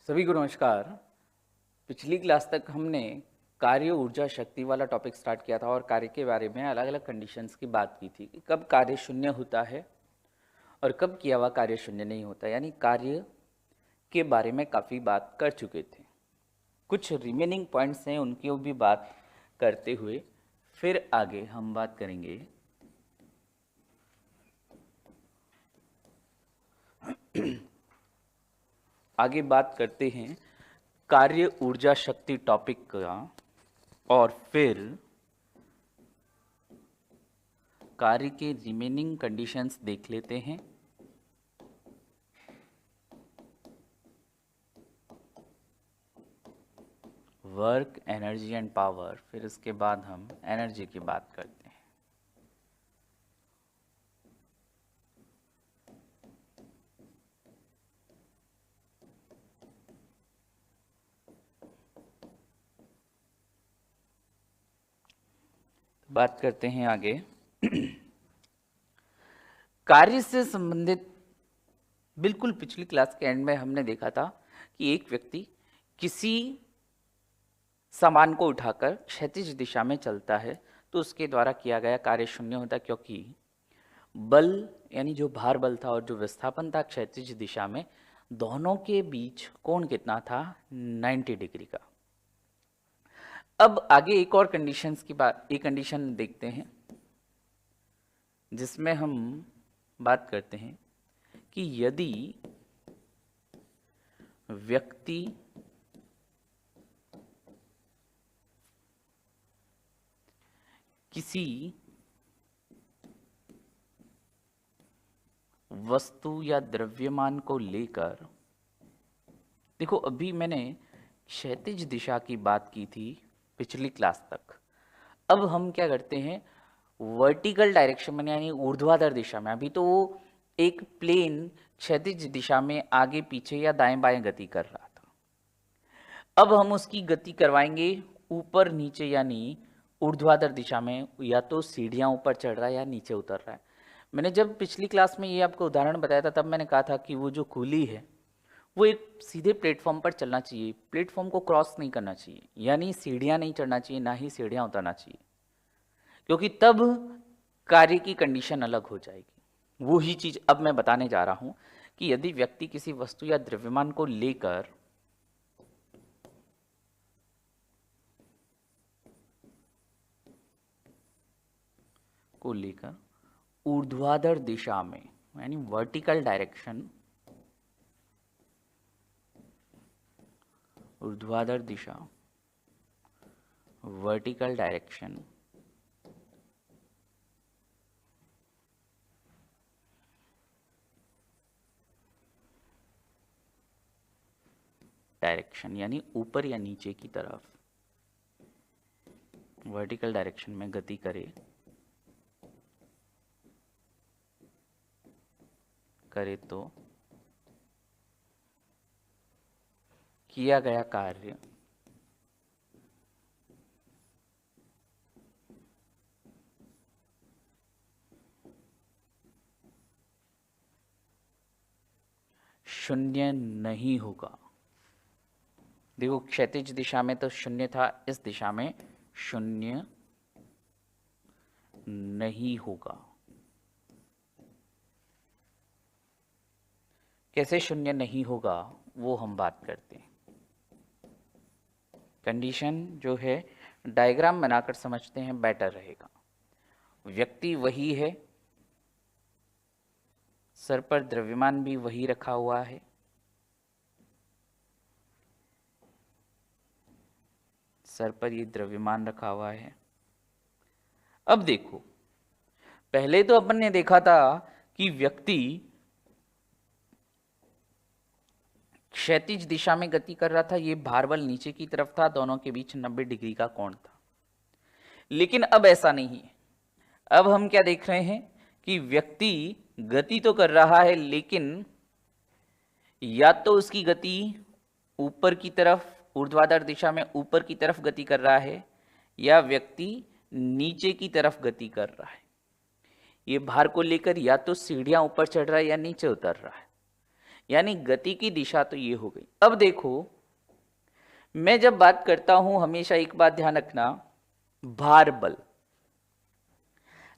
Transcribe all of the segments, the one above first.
सभी को नमस्कार। पिछली क्लास तक हमने कार्य ऊर्जा शक्ति वाला टॉपिक स्टार्ट किया था और कार्य के बारे में अलग अलग कंडीशंस की बात की थी कि कब कार्य शून्य होता है और कब किया हुआ कार्य शून्य नहीं होता, यानी कार्य के बारे में काफ़ी बात कर चुके थे। कुछ रिमेनिंग पॉइंट्स हैं, उनकी भी बात करते हुए फिर आगे हम बात करेंगे। आगे बात करते हैं कार्य ऊर्जा शक्ति टॉपिक का और फिर कार्य के रिमेनिंग कंडीशंस देख लेते हैं। वर्क, एनर्जी एंड पावर, फिर उसके बाद हम एनर्जी की बात करते हैं। बात करते हैं आगे। कार्य से संबंधित बिल्कुल पिछली क्लास के एंड में हमने देखा था कि एक व्यक्ति किसी सामान को उठाकर क्षैतिज दिशा में चलता है तो उसके द्वारा किया गया कार्य शून्य होता है, क्योंकि बल यानी जो भार बल था और जो विस्थापन था क्षैतिज दिशा में, दोनों के बीच कोण कितना था? 90 डिग्री का। अब आगे एक और कंडीशंस की बात, एक कंडीशन देखते हैं जिसमें हम बात करते हैं कि यदि व्यक्ति किसी वस्तु या द्रव्यमान को लेकर, देखो अभी मैंने क्षैतिज दिशा की बात की थी पिछली क्लास तक, अब हम क्या करते हैं वर्टिकल डायरेक्शन में यानी ऊर्ध्वाधर दिशा में। अभी तो वो एक प्लेन क्षैतिज दिशा में आगे पीछे या दाएं बाएं गति कर रहा था, अब हम उसकी गति करवाएंगे ऊपर नीचे यानी ऊर्ध्वाधर दिशा में, या तो सीढ़ियां ऊपर चढ़ रहा है या नीचे उतर रहा है। मैंने जब पिछली क्लास में ये आपको उदाहरण बताया था तब मैंने कहा था कि वो जो कुली है वो एक सीधे प्लेटफॉर्म पर चलना चाहिए, प्लेटफॉर्म को क्रॉस नहीं करना चाहिए, यानी सीढ़ियां नहीं चढ़ना चाहिए ना ही सीढ़ियां उतरना चाहिए, क्योंकि तब कार्य की कंडीशन अलग हो जाएगी। वो ही चीज अब मैं बताने जा रहा हूं कि यदि व्यक्ति किसी वस्तु या द्रव्यमान को लेकर ऊर्ध्वाधर दिशा में यानी वर्टिकल डायरेक्शन, ऊर्ध्वाधर दिशा, वर्टिकल डायरेक्शन, यानी ऊपर या नीचे की तरफ वर्टिकल डायरेक्शन में गति करे तो किया गया कार्य शून्य नहीं होगा। देखो क्षैतिज दिशा में तो शून्य था, इस दिशा में शून्य नहीं होगा। कैसे शून्य नहीं होगा वो हम बात करते हैं। कंडीशन जो है डायग्राम बनाकर समझते हैं, बेटर रहेगा। व्यक्ति वही है, सर पर द्रव्यमान भी वही रखा हुआ है, सर पर ये द्रव्यमान रखा हुआ है। अब देखो पहले तो अपन ने देखा था कि व्यक्ति क्षैतिज दिशा में गति कर रहा था, ये भार बल नीचे की तरफ था, दोनों के बीच 90 डिग्री का कोण था। लेकिन अब ऐसा नहीं है। अब हम क्या देख रहे हैं कि व्यक्ति गति तो कर रहा है, लेकिन या तो उसकी गति ऊपर की तरफ ऊर्ध्वाधर दिशा में ऊपर की तरफ गति कर रहा है, या व्यक्ति नीचे की तरफ गति कर रहा है। ये भार को लेकर या तो सीढ़ियां ऊपर चढ़ रहा है या नीचे उतर रहा है। यानी गति की दिशा तो ये हो गई। अब देखो, मैं जब बात करता हूं हमेशा एक बात ध्यान रखना, भार बल।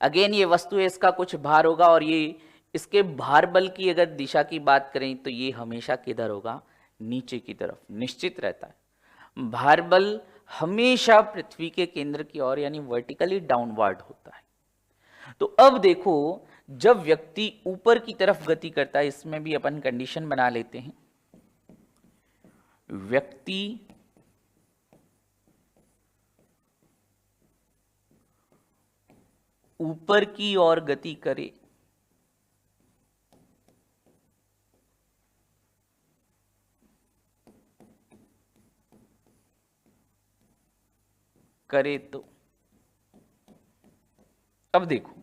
अगेन ये वस्तु है, इसका कुछ भार होगा और ये इसके भार बल की अगर दिशा की बात करें तो ये हमेशा किधर होगा, नीचे की तरफ निश्चित रहता है। भार बल हमेशा पृथ्वी के केंद्र की ओर यानी वर्टिकली डाउनवर्ड होता है। तो अब देखो, जब व्यक्ति ऊपर की तरफ गति करता है, इसमें भी अपन कंडीशन बना लेते हैं, व्यक्ति ऊपर की ओर गति करे तो अब देखो,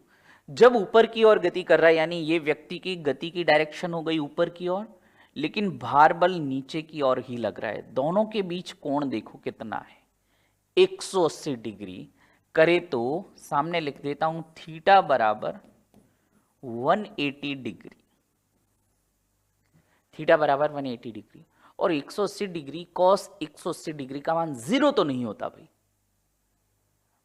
जब ऊपर की ओर गति कर रहा है यानी ये व्यक्ति की गति की डायरेक्शन हो गई ऊपर की ओर, लेकिन भार बल नीचे की ओर ही लग रहा है। दोनों के बीच कोण देखो कितना है, 180 डिग्री करे तो सामने लिख देता हूं थीटा बराबर 180 डिग्री, थीटा बराबर 180 डिग्री। और 180 डिग्री कॉस 180 डिग्री का मान जीरो तो नहीं होता भाई,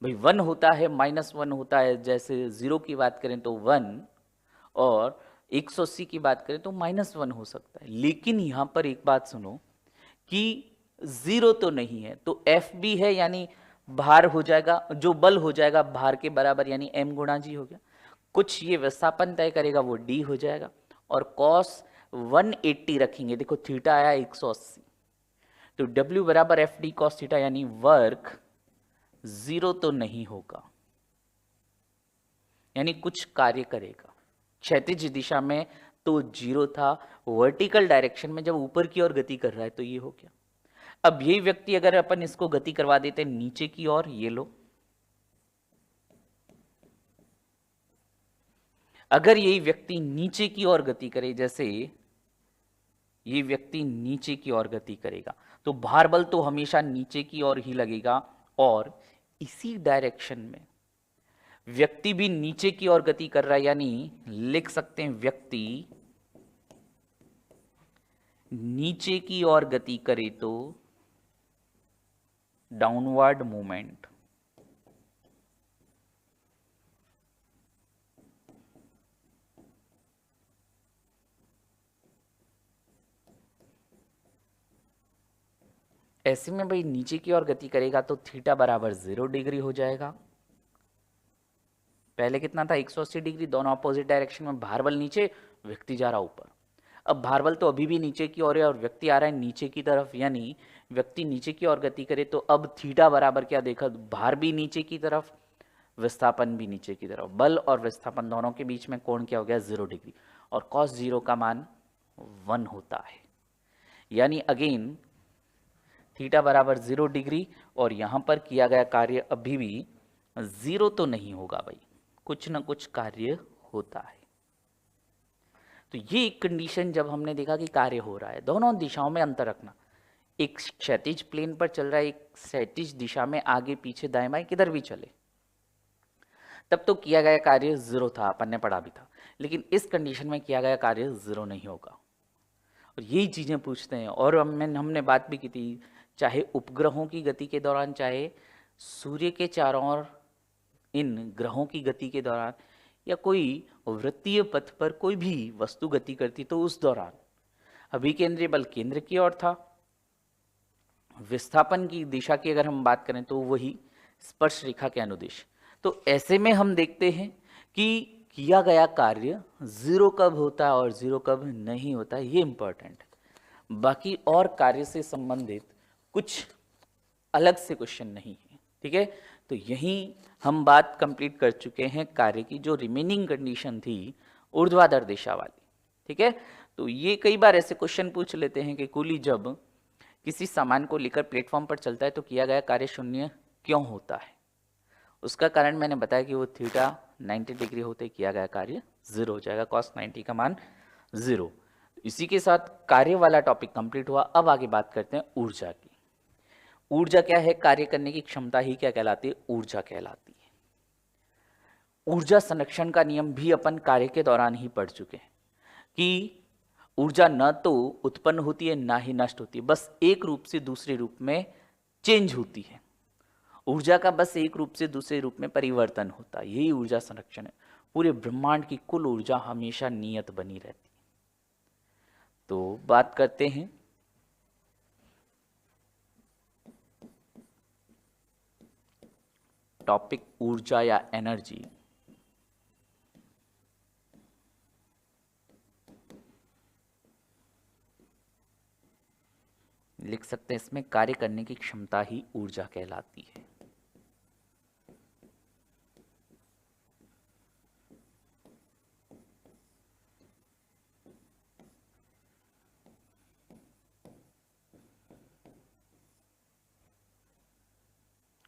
भाई 1 होता है, -1 होता है। जैसे 0 की बात करें तो 1 और 180 की बात करें तो -1 हो सकता है। लेकिन यहां पर एक बात सुनो कि 0 तो नहीं है, तो एफ भी है यानी भार हो जाएगा, जो बल हो जाएगा भार के बराबर यानी m गुणा जी हो गया। कुछ ये विस्थापन तय करेगा वो d हो जाएगा, और cos 180 रखेंगे, देखो थीटा आया 180, तो w बराबर एफ डी कॉस थीटा यानी वर्क 0 तो नहीं होगा, यानी कुछ कार्य करेगा। क्षैतिज दिशा में तो 0 था, वर्टिकल डायरेक्शन में जब ऊपर की ओर गति कर रहा है तो ये हो गया। अब यही व्यक्ति अगर अपन इसको गति करवा देते नीचे की ओर, ये लो, अगर यही व्यक्ति नीचे की ओर गति करे, जैसे ये व्यक्ति नीचे की ओर गति करेगा, तो भार बल तो हमेशा नीचे की ओर ही लगेगा, और इसी डायरेक्शन में व्यक्ति भी नीचे की ओर गति कर रहा है, यानी लिख सकते हैं व्यक्ति नीचे की ओर गति करे तो डाउनवर्ड मूवमेंट, ऐसे में भाई नीचे की ओर गति करेगा तो थीटा बराबर 0 डिग्री हो जाएगा। पहले कितना था, 180 डिग्री, दोनों अपोजिट डायरेक्शन में, भार बल नीचे, व्यक्ति जा रहा ऊपर। अब भार बल तो अभी भी नीचे की ओर है और व्यक्ति आ रहा है नीचे की तरफ, यानी व्यक्ति नीचे की ओर गति करे तो अब थीटा बराबर क्या देखा, भार भी नीचे की तरफ, विस्थापन भी नीचे की तरफ, बल और विस्थापन दोनों के बीच में कोण क्या हो गया, 0 डिग्री, और cos 0 का मान 1 होता है। यानी अगेन थीटा बराबर 0 डिग्री, और यहां पर किया गया कार्य अभी भी 0 तो नहीं होगा भाई, कुछ ना कुछ कार्य होता है। तो ये एक कंडीशन जब हमने देखा कि कार्य हो रहा है, दोनों दिशाओं में अंतर रखना, एक क्षैतिज प्लेन पर चल रहा है, एक क्षैतिज दिशा में आगे पीछे दाएं बाएं किधर भी चले, तब तो किया गया कार्य 0 था, अपन ने पढ़ा भी था। लेकिन इस कंडीशन में किया गया कार्य 0 नहीं होगा, और यही चीजें पूछते हैं। और हमने बात भी की थी, चाहे उपग्रहों की गति के दौरान, चाहे सूर्य के चारों ओर इन ग्रहों की गति के दौरान, या कोई वृत्तीय पथ पर कोई भी वस्तु गति करती तो उस दौरान अभिकेंद्रीय बल केंद्र की ओर था, विस्थापन की दिशा की अगर हम बात करें तो वही स्पर्श रेखा के अनुदिश। तो ऐसे में हम देखते हैं कि किया गया कार्य 0 कब होता है और 0 कब नहीं होता है, ये इंपॉर्टेंट है। बाकी और कार्य से संबंधित कुछ अलग से क्वेश्चन नहीं है, ठीक है। तो यहीं हम बात कंप्लीट कर चुके हैं कार्य की, जो रिमेनिंग कंडीशन थी ऊर्ध्वाधर दिशा वाली, ठीक है। तो ये कई बार ऐसे क्वेश्चन पूछ लेते हैं कि कुली जब किसी सामान को लेकर प्लेटफॉर्म पर चलता है तो किया गया कार्य 0 क्यों होता है। उसका कारण मैंने बताया कि वो थीटा 90 डिग्री होते किया गया कार्य 0 हो जाएगा, cos 90 का मान 0। इसी के साथ कार्य वाला टॉपिक कंप्लीट हुआ। अब आगे बात करते हैं ऊर्जा की। ऊर्जा क्या है, कार्य करने की क्षमता ही क्या कहलाती है, ऊर्जा कहलाती है। ऊर्जा संरक्षण का नियम भी अपन कार्य के दौरान ही पढ़ चुके हैं कि ऊर्जा न तो उत्पन्न होती है ना ही नष्ट होती है, बस एक रूप से दूसरे रूप में चेंज होती है। ऊर्जा का बस एक रूप से दूसरे रूप में परिवर्तन होता है, यही ऊर्जा संरक्षण है। पूरे ब्रह्मांड की कुल ऊर्जा हमेशा नियत बनी रहती है। तो बात करते हैं टॉपिक ऊर्जा या एनर्जी। लिख सकते हैं इसमें कार्य करने की क्षमता ही ऊर्जा कहलाती है।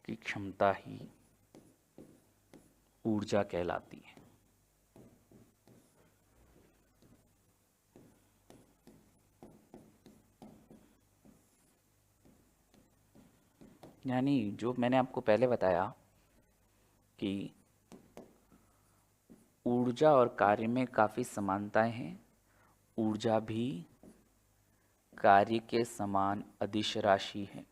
की क्षमता ही ऊर्जा कहलाती है। यानी जो मैंने आपको पहले बताया कि ऊर्जा और कार्य में काफ़ी समानताएं हैं। ऊर्जा भी कार्य के समान अदिश राशि है।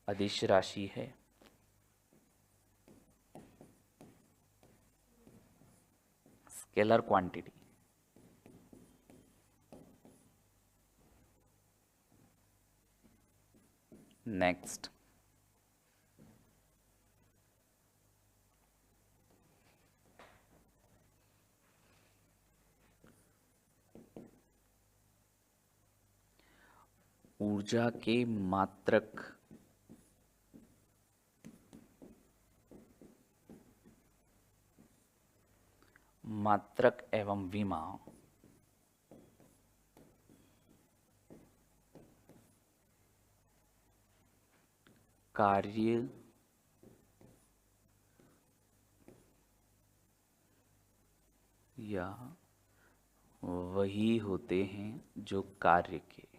अदिश राशि है। Scalar quantity. नेक्स्ट, ऊर्जा के मात्रक एवं विमा कार्य या वही होते हैं जो कार्य के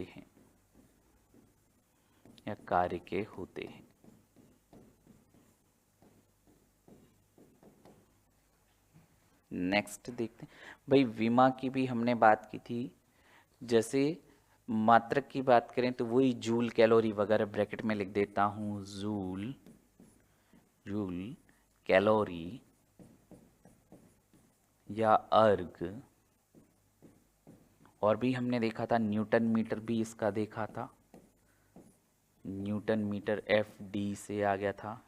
हैं या कार्य के होते हैं। नेक्स्ट देखते हैं भाई, विमा की भी हमने बात की थी। जैसे मात्रक की बात करें तो वही जूल कैलोरी वगैरह ब्रैकेट में लिख देता हूँ। जूल कैलोरी या अर्ग। और भी हमने देखा था न्यूटन मीटर, भी इसका देखा था। न्यूटन मीटर FD से आ गया था,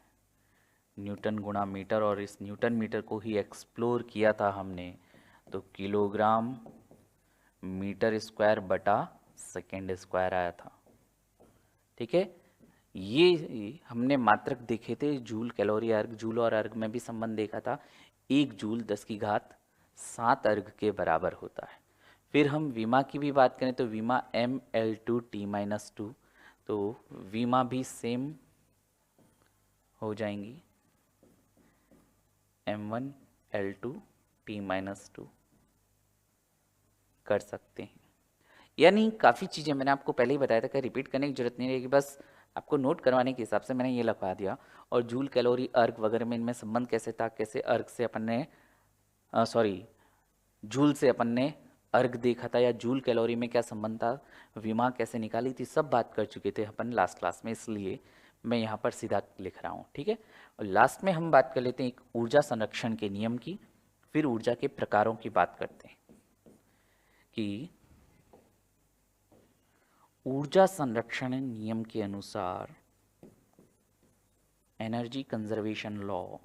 न्यूटन गुणा मीटर, और इस न्यूटन मीटर को ही एक्सप्लोर किया था हमने, तो किलोग्राम मीटर स्क्वायर बटा सेकेंड स्क्वायर आया था। ठीक है, ये हमने मात्रक देखे थे। जूल कैलोरी अर्ग, जूल और अर्ग में भी संबंध देखा था। 1 जूल 10⁷ अर्ग के बराबर होता है। फिर हम विमा की भी बात करें तो विमा mL2T-2, तो विमा भी सेम हो जाएंगी M1L2T-2 कर सकते हैं। यानी काफ़ी चीज़ें मैंने आपको पहले ही बताया था कि रिपीट करने की जरूरत नहीं रहेगी, बस आपको नोट करवाने के हिसाब से मैंने ये लिखवा दिया। और जूल कैलोरी अर्ग वगैरह में इनमें संबंध कैसे था, कैसे अर्ग से अपन ने जूल से अपन ने अर्ग देखा था, या जूल कैलोरी में क्या संबंध था, विमा कैसे निकाली थी, सब बात कर चुके थे अपन लास्ट क्लास में, इसलिए मैं यहाँ पर सीधा लिख रहा हूँ। ठीक है, और लास्ट में हम बात कर लेते हैं एक ऊर्जा संरक्षण के नियम की, फिर ऊर्जा के प्रकारों की बात करते हैं कि ऊर्जा संरक्षण नियम के अनुसार एनर्जी कंजर्वेशन लॉ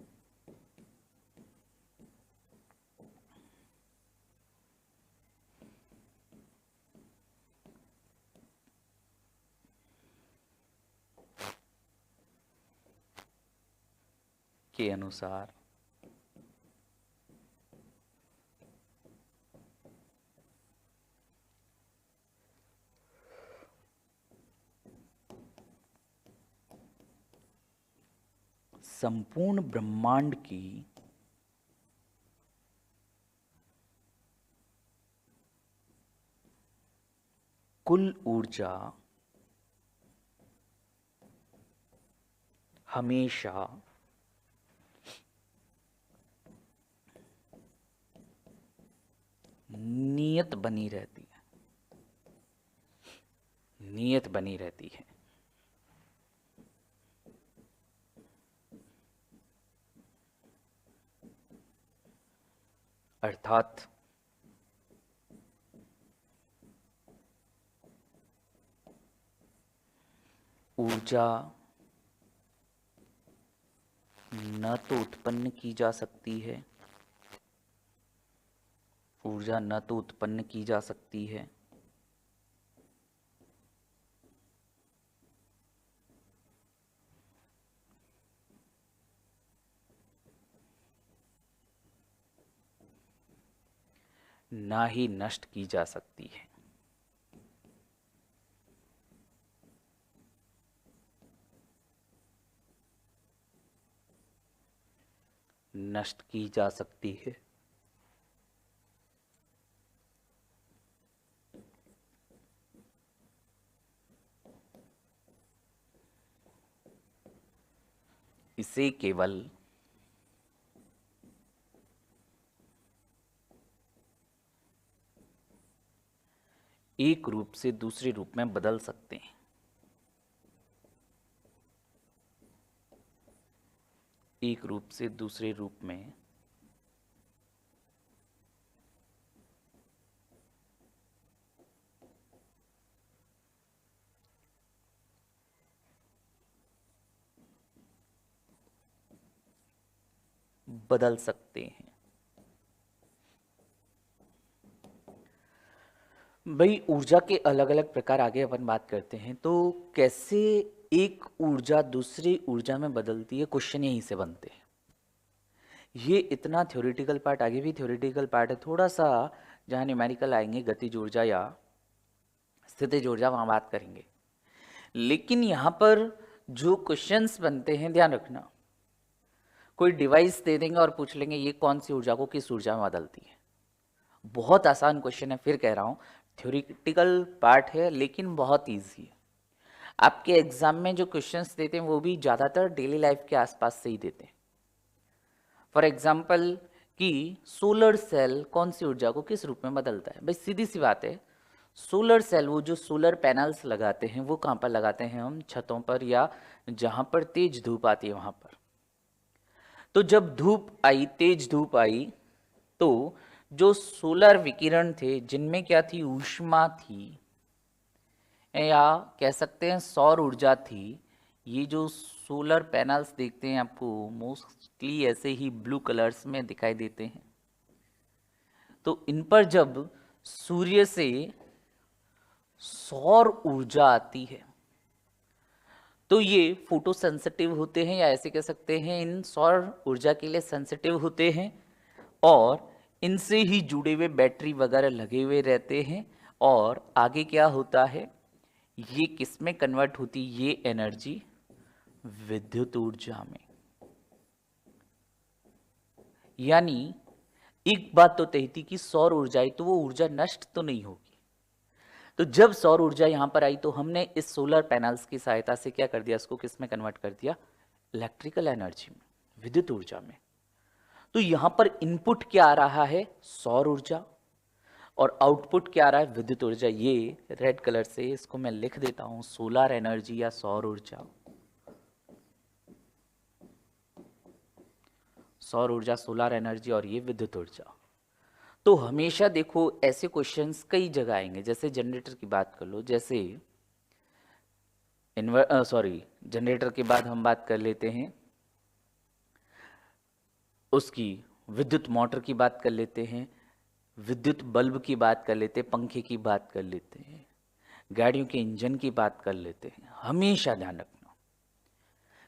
के अनुसार संपूर्ण ब्रह्मांड की कुल ऊर्जा हमेशा नियत बनी रहती है, नियत बनी रहती है। अर्थात ऊर्जा न तो उत्पन्न की जा सकती है, ऊर्जा न तो उत्पन्न की जा सकती है, ना ही नष्ट की जा सकती है। नष्ट की जा सकती है। इसे केवल एक रूप से दूसरे रूप में बदल सकते हैं। एक रूप से दूसरे रूप में बदल सकते हैं। भाई ऊर्जा के अलग अलग प्रकार आगे अपन बात करते हैं। तो कैसे एक ऊर्जा दूसरी ऊर्जा में बदलती है, क्वेश्चन यहीं से बनते हैं। ये इतना थ्योरेटिकल पार्ट, आगे भी थ्योरेटिकल पार्ट है थोड़ा सा, जहाँ न्यूमेरिकल आएंगे, गतिज ऊर्जा या स्थितिज ऊर्जा, वहाँ बात करेंगे। लेकिन यहाँ पर जो क्वेश्चंस बनते हैं, ध्यान रखना, कोई डिवाइस दे देंगे और पूछ लेंगे ये कौन सी ऊर्जा को किस ऊर्जा में बदलती है। बहुत आसान क्वेश्चन है, फिर कह रहा हूँ थ्योरेटिकल पार्ट है लेकिन बहुत ईजी है। आपके एग्जाम में जो क्वेश्चंस देते हैं वो भी ज़्यादातर डेली लाइफ के आसपास से ही देते हैं। फॉर एग्जाम्पल कि सोलर सेल कौन सी ऊर्जा को किस रूप में बदलता है। भाई सीधी सी बात है, सोलर सेल, वो जो सोलर पैनल्स लगाते हैं वो कहाँ पर लगाते हैं हम, छतों पर या जहाँ पर तेज धूप आती है वहाँ पर। तो जब धूप आई, तेज धूप आई, तो जो सोलर विकिरण थे जिनमें क्या थी, ऊष्मा थी, या कह सकते हैं सौर ऊर्जा थी। ये जो सोलर पैनल्स देखते हैं आपको मोस्टली ऐसे ही ब्लू कलर्स में दिखाई देते हैं। तो इन पर जब सूर्य से सौर ऊर्जा आती है तो ये फोटो सेंसिटिव होते हैं, या ऐसे कह सकते हैं इन सौर ऊर्जा के लिए सेंसिटिव होते हैं, और इनसे ही जुड़े हुए बैटरी वगैरह लगे हुए रहते हैं। और आगे क्या होता है, ये किस में कन्वर्ट होती, ये एनर्जी विद्युत ऊर्जा में। यानी एक बात तो तय थी कि सौर ऊर्जा आई तो वो ऊर्जा नष्ट तो नहीं होगी। तो जब सौर ऊर्जा यहां पर आई तो हमने इस सोलर पैनल्स की सहायता से क्या कर दिया, इसको किस में कन्वर्ट कर दिया, इलेक्ट्रिकल एनर्जी में, विद्युत ऊर्जा में। तो यहां पर इनपुट क्या आ रहा है, सौर ऊर्जा, और आउटपुट क्या आ रहा है, विद्युत ऊर्जा। ये रेड कलर से इसको मैं लिख देता हूं, सोलर एनर्जी या सौर ऊर्जा। सौर ऊर्जा, सोलर एनर्जी, और ये विद्युत ऊर्जा। तो हमेशा देखो ऐसे क्वेश्चंस कई जगह आएंगे। जैसे जनरेटर की बात कर लो, जैसे जनरेटर के बाद हम बात कर लेते हैं उसकी विद्युत मोटर की बात कर लेते हैं, विद्युत बल्ब की बात कर लेते हैं, पंखे की बात कर लेते हैं, गाड़ियों के इंजन की बात कर लेते हैं। हमेशा ध्यान रखना,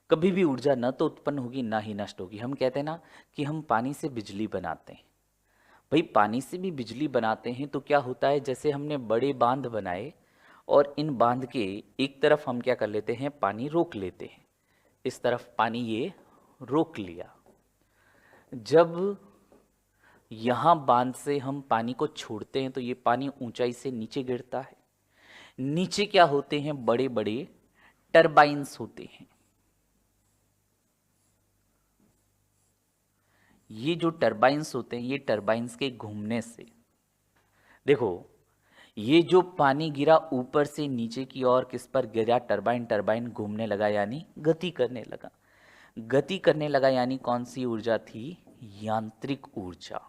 कभी भी ऊर्जा न तो उत्पन्न होगी ना ही नष्ट होगी। हम कहते हैं ना कि हम पानी से बिजली बनाते हैं। भाई पानी से भी बिजली बनाते हैं तो क्या होता है, जैसे हमने बड़े बांध बनाए और इन बांध के एक तरफ हम क्या कर लेते हैं, पानी रोक लेते हैं, इस तरफ पानी ये रोक लिया। जब यहाँ बांध से हम पानी को छोड़ते हैं तो ये पानी ऊंचाई से नीचे गिरता है। नीचे क्या होते हैं, बड़े बड़े टरबाइन्स होते हैं। ये जो टरबाइन्स होते हैं, ये टरबाइन्स के घूमने से, देखो ये जो पानी गिरा ऊपर से नीचे की ओर किस पर गिरा, टरबाइन, टरबाइन घूमने लगा यानी गति करने लगा। गति करने लगा यानी कौन सी ऊर्जा थी, यांत्रिक ऊर्जा।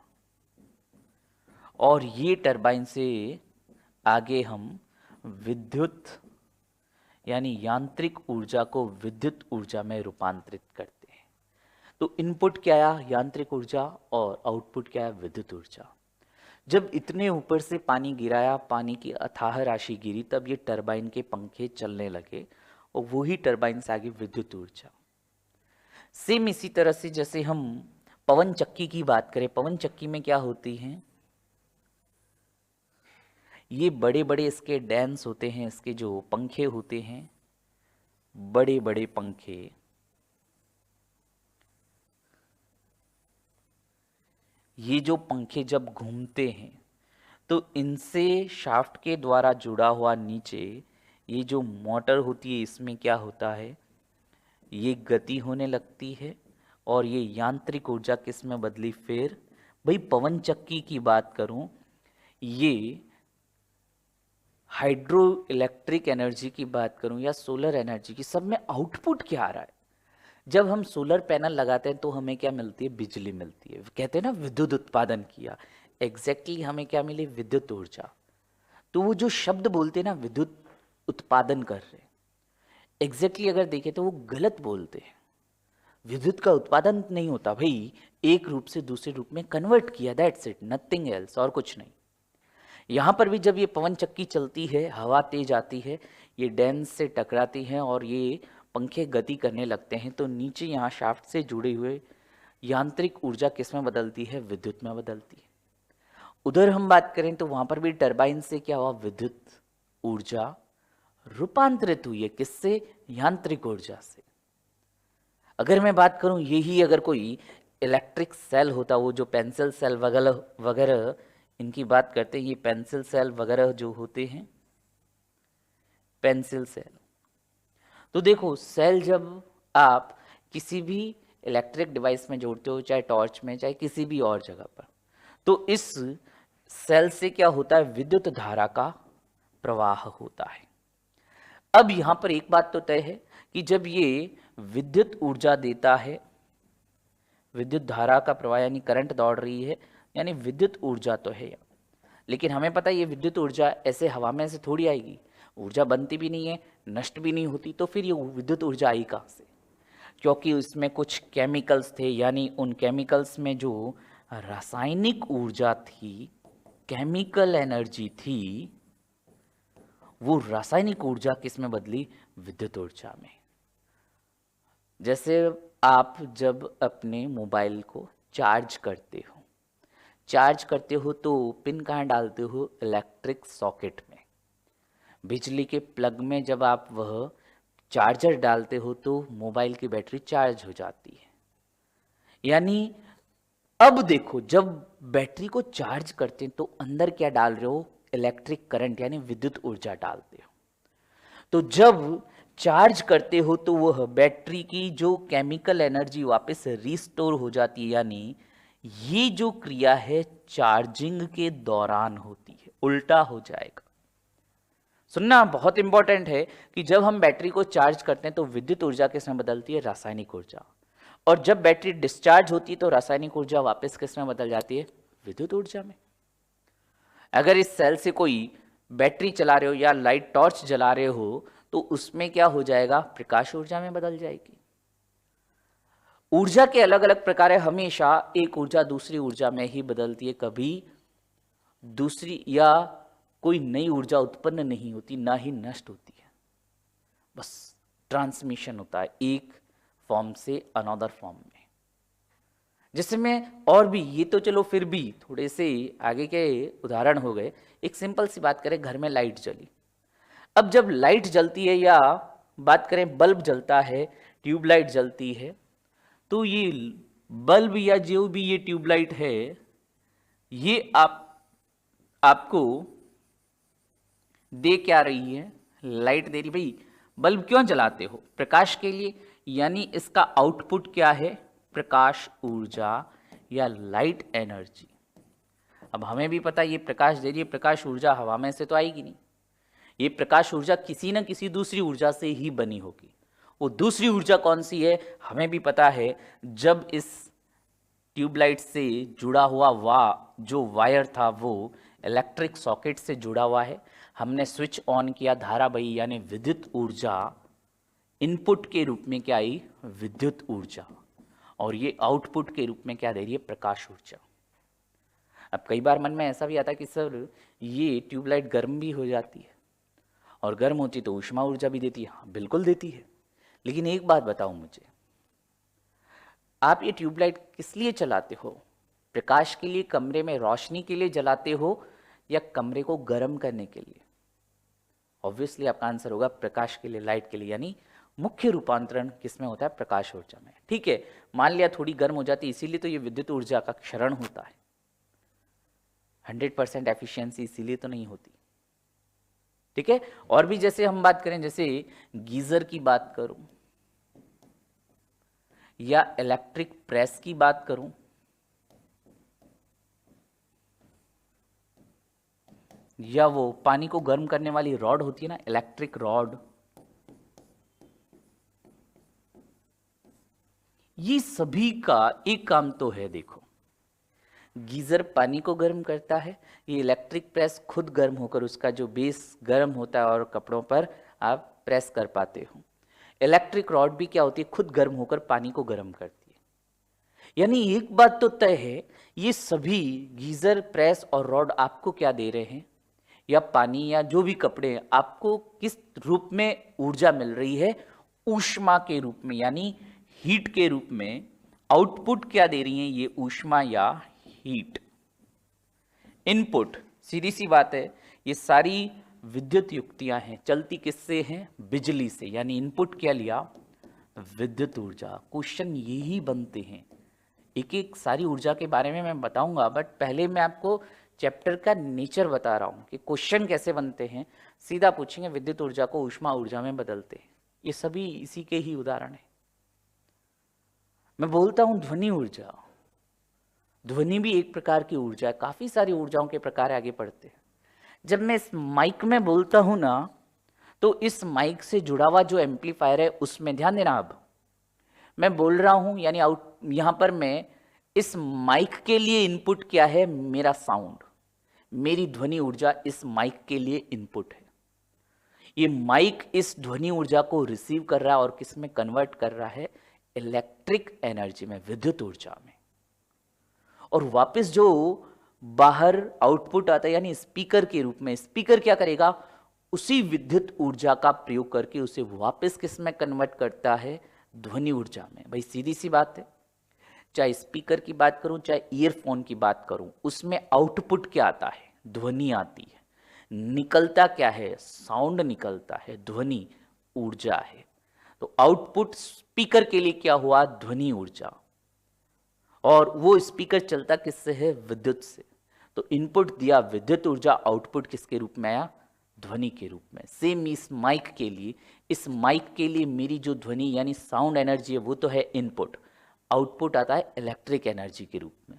और ये टरबाइन से आगे हम विद्युत यानी यांत्रिक ऊर्जा को विद्युत ऊर्जा में रूपांतरित करते हैं। तो इनपुट क्या आया, यांत्रिक ऊर्जा, और आउटपुट क्या है, विद्युत ऊर्जा। जब इतने ऊपर से पानी गिराया, पानी की अथाह राशि गिरी, तब ये टरबाइन के पंखे चलने लगे और वही टरबाइन से आगे विद्युत ऊर्जा। सेम इसी तरह से जैसे हम पवन चक्की की बात करें, पवन चक्की में क्या होती हैं, ये बड़े बड़े इसके डैम्स होते हैं, इसके जो पंखे होते हैं, बड़े बड़े पंखे। ये जो पंखे जब घूमते हैं तो इनसे शाफ्ट के द्वारा जुड़ा हुआ नीचे ये जो मोटर होती है, इसमें क्या होता है, ये गति होने लगती है और ये यांत्रिक ऊर्जा किस में बदली, फिर भाई पवन चक्की की बात करूं, ये हाइड्रो इलेक्ट्रिक एनर्जी की बात करूं या सोलर एनर्जी की, सब में आउटपुट क्या आ रहा है। जब हम सोलर पैनल लगाते हैं तो हमें क्या मिलती है, बिजली मिलती है। कहते हैं ना विद्युत उत्पादन किया, एग्जैक्टली हमें क्या मिली, विद्युत ऊर्जा। तो वो जो शब्द बोलते हैं ना, विद्युत उत्पादन कर रहे, एग्जैक्टली अगर देखें तो वो गलत बोलते हैं। विद्युत का उत्पादन नहीं होता भाई, एक रूप से दूसरे रूप में कन्वर्ट किया, दैट्स इट, नथिंग एल्स, और कुछ नहीं। यहाँ पर भी जब ये पवन चक्की चलती है, हवा तेज आती है, ये डैम्स से टकराती है और ये पंखे गति करने लगते हैं, तो नीचे यहाँ शाफ्ट से जुड़े हुए यांत्रिक ऊर्जा किस में बदलती है, विद्युत में बदलती है। उधर हम बात करें तो वहां पर भी टरबाइन से क्या हुआ, विद्युत ऊर्जा रूपांतरित हुई है, किससे, यांत्रिक ऊर्जा से। अगर मैं बात करूं, यही अगर कोई इलेक्ट्रिक सेल होता, वो जो पेंसिल सेल वगैरह वगैरह इनकी बात करते हैं, ये पेंसिल सेल वगैरह जो होते हैं, पेंसिल सेल, तो देखो सेल जब आप किसी भी इलेक्ट्रिक डिवाइस में जोड़ते हो, चाहे टॉर्च में, चाहे किसी भी और जगह पर, तो इस सेल से क्या होता है, विद्युत धारा का प्रवाह होता है। अब यहां पर एक बात तो तय है कि जब ये विद्युत ऊर्जा देता है, विद्युत धारा का प्रवाह यानी करंट दौड़ रही है, यानी विद्युत ऊर्जा तो है, लेकिन हमें पता है ये विद्युत ऊर्जा ऐसे हवा में से थोड़ी आएगी, ऊर्जा बनती भी नहीं है, नष्ट भी नहीं होती, तो फिर ये विद्युत ऊर्जा आई कहाँ से, क्योंकि उसमें कुछ केमिकल्स थे, यानी उन केमिकल्स में जो रासायनिक ऊर्जा थी, केमिकल एनर्जी थी, वो रासायनिक ऊर्जा किस में बदली, विद्युत ऊर्जा में। जैसे आप जब अपने मोबाइल को चार्ज करते हो, चार्ज करते हो तो पिन कहाँ डालते हो, इलेक्ट्रिक सॉकेट में, बिजली के प्लग में जब आप वह चार्जर डालते हो तो मोबाइल की बैटरी चार्ज हो जाती है। यानी अब देखो, जब बैटरी को चार्ज करते हैं तो अंदर क्या डाल रहे हो, इलेक्ट्रिक करंट यानी विद्युत ऊर्जा डालते हो। तो जब चार्ज करते हो तो वह बैटरी की जो केमिकल एनर्जी वापस रिस्टोर हो जाती है, यानी ये जो क्रिया है चार्जिंग के दौरान होती है, उल्टा हो जाएगा। सुनना बहुत इंपॉर्टेंट है कि जब हम बैटरी को चार्ज करते हैं तो विद्युत ऊर्जा किस में बदलती है, रासायनिक ऊर्जा, और जब बैटरी डिस्चार्ज होती है तो रासायनिक ऊर्जा वापस किस में बदल जाती है, विद्युत ऊर्जा में। अगर इस सेल से कोई बैटरी चला रहे हो या लाइट टॉर्च जला रहे हो तो उसमें क्या हो जाएगा, प्रकाश ऊर्जा में बदल जाएगी। ऊर्जा के अलग अलग प्रकार है, हमेशा एक ऊर्जा दूसरी ऊर्जा में ही बदलती है, कभी दूसरी या कोई नई ऊर्जा उत्पन्न नहीं होती, ना ही नष्ट होती है, बस ट्रांसमिशन होता है एक फॉर्म से अनदर फॉर्म में। जैसे में और भी, ये तो चलो फिर भी थोड़े से आगे के उदाहरण हो गए। एक सिंपल सी बात करें, घर में लाइट जली, अब जब लाइट जलती है या बात करें बल्ब जलता है, ट्यूबलाइट जलती है, तो ये बल्ब या जो भी ये ट्यूबलाइट है, ये आपको दे क्या रही है, लाइट दे रही। भाई बल्ब क्यों जलाते हो, प्रकाश के लिए, यानी इसका आउटपुट क्या है, प्रकाश ऊर्जा या लाइट एनर्जी। अब हमें भी पता है ये प्रकाश दे रही है, प्रकाश ऊर्जा हवा में से तो आएगी नहीं, ये प्रकाश ऊर्जा किसी न किसी दूसरी ऊर्जा से ही बनी होगी। वो दूसरी ऊर्जा कौन सी है हमें भी पता है। जब इस ट्यूबलाइट से जुड़ा हुआ जो वायर था वो इलेक्ट्रिक सॉकेट से जुड़ा हुआ है, हमने स्विच ऑन किया, धारा बही, यानी विद्युत ऊर्जा इनपुट के रूप में क्या आई, विद्युत ऊर्जा, और ये आउटपुट के रूप में क्या दे रही है, प्रकाश ऊर्जा। अब कई बार मन में ऐसा भी आता है कि सर ये ट्यूबलाइट गर्म भी हो जाती है, और गर्म होती तो ऊष्मा ऊर्जा भी देती है। हाँ बिल्कुल देती है, लेकिन एक बात बताओ मुझे, आप ये ट्यूबलाइट किस लिए चलाते हो, प्रकाश के लिए, कमरे में रोशनी के लिए जलाते हो, या कमरे को गर्म करने के लिए? ऑब्वियसली आपका आंसर होगा प्रकाश के लिए, लाइट के लिए, यानी मुख्य रूपांतरण किसमें होता है, प्रकाश ऊर्जा में। ठीक है, मान लिया थोड़ी गर्म हो जाती, इसीलिए तो ये विद्युत ऊर्जा का क्षरण होता है, 100% एफिशिएंसी इसीलिए तो नहीं होती। ठीक है, और भी जैसे हम बात करें, जैसे गीजर की बात करूं या इलेक्ट्रिक प्रेस की बात करूं, या वो पानी को गर्म करने वाली रॉड होती है ना, इलेक्ट्रिक रॉड, ये सभी का एक काम तो है। देखो, गीजर पानी को गर्म करता है, ये इलेक्ट्रिक प्रेस खुद गर्म होकर उसका जो बेस गर्म होता है और कपड़ों पर आप प्रेस कर पाते हो। इलेक्ट्रिक रॉड भी क्या होती है, खुद गर्म होकर पानी को गर्म करती है। यानी एक बात तो तय है, ये सभी गीजर, प्रेस और रॉड आपको क्या दे रहे हैं, या पानी या जो भी कपड़े हैं, आपको किस रूप में ऊर्जा मिल रही है, ऊष्मा के रूप में, यानी हीट के रूप में। आउटपुट क्या दे रही हैं ये, ऊष्मा या हीट। इनपुट सीधी सी बात है, ये सारी विद्युत युक्तियां हैं, चलती किससे हैं, बिजली से, यानी इनपुट क्या लिया, विद्युत ऊर्जा। क्वेश्चन यही बनते हैं, एक एक सारी ऊर्जा के बारे में मैं बताऊंगा, बट पहले मैं आपको चैप्टर का नेचर बता रहा हूं कि क्वेश्चन कैसे बनते हैं। सीधा पूछेंगे विद्युत ऊर्जा को ऊष्मा ऊर्जा में बदलते हैं, ये सभी इसी के ही उदाहरण है। मैं बोलता हूं ध्वनि ऊर्जा, ध्वनि भी एक प्रकार की ऊर्जा है, काफी सारी ऊर्जाओं के प्रकार आगे बढ़ते हैं। जब मैं इस माइक में बोलता हूं ना, तो इस माइक से जुड़ा हुआ जो एम्पलीफायर है उसमें ध्यान देना। अब मैं बोल रहा हूं, यानी यहां पर मैं इस माइक के लिए इनपुट क्या है, मेरा साउंड, मेरी ध्वनि ऊर्जा इस माइक के लिए इनपुट है। ये माइक इस ध्वनि ऊर्जा को रिसीव कर रहा है और किस में कन्वर्ट कर रहा है, इलेक्ट्रिक एनर्जी में, विद्युत ऊर्जा में। और वापस जो बाहर आउटपुट आता है, यानी स्पीकर के रूप में, स्पीकर क्या करेगा, उसी विद्युत ऊर्जा का प्रयोग करके उसे वापस किस में कन्वर्ट करता है, ध्वनि ऊर्जा में। भाई सीधी सी बात है, चाहे स्पीकर की बात करूं चाहे ईयरफोन की बात करूं, उसमें आउटपुट क्या आता है, ध्वनि आती है, निकलता क्या है, साउंड निकलता है, ध्वनि ऊर्जा है। तो आउटपुट स्पीकर के लिए क्या हुआ, ध्वनि ऊर्जा, और वो स्पीकर चलता किससे है, विद्युत से। तो इनपुट दिया विद्युत ऊर्जा, आउटपुट किसके रूप में आया, ध्वनि के रूप में। सेम इस माइक के लिए, इस माइक के लिए मेरी जो ध्वनि यानी साउंड एनर्जी है वो तो है इनपुट, आउटपुट आता है इलेक्ट्रिक एनर्जी के रूप में।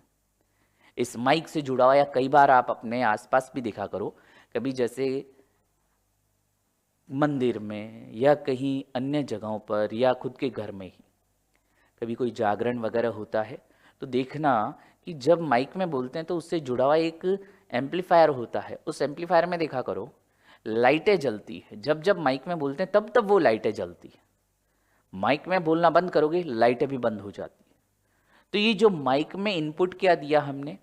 इस माइक से जुड़ा हुआ, या कई बार आप अपने आसपास भी देखा करो, कभी जैसे मंदिर में या कहीं अन्य जगहों पर या खुद के घर में ही कभी कोई जागरण वगैरह होता है, तो देखना कि जब माइक में बोलते हैं तो उससे जुड़ा हुआ एक एम्पलीफायर होता है, उस एम्पलीफायर में देखा करो लाइटें जलती है। जब जब माइक में बोलते हैं तब तब वो लाइटें जलती है, माइक में बोलना बंद करोगे लाइटें भी बंद हो जाती है। तो ये जो माइक में इनपुट क्या दिया हमने,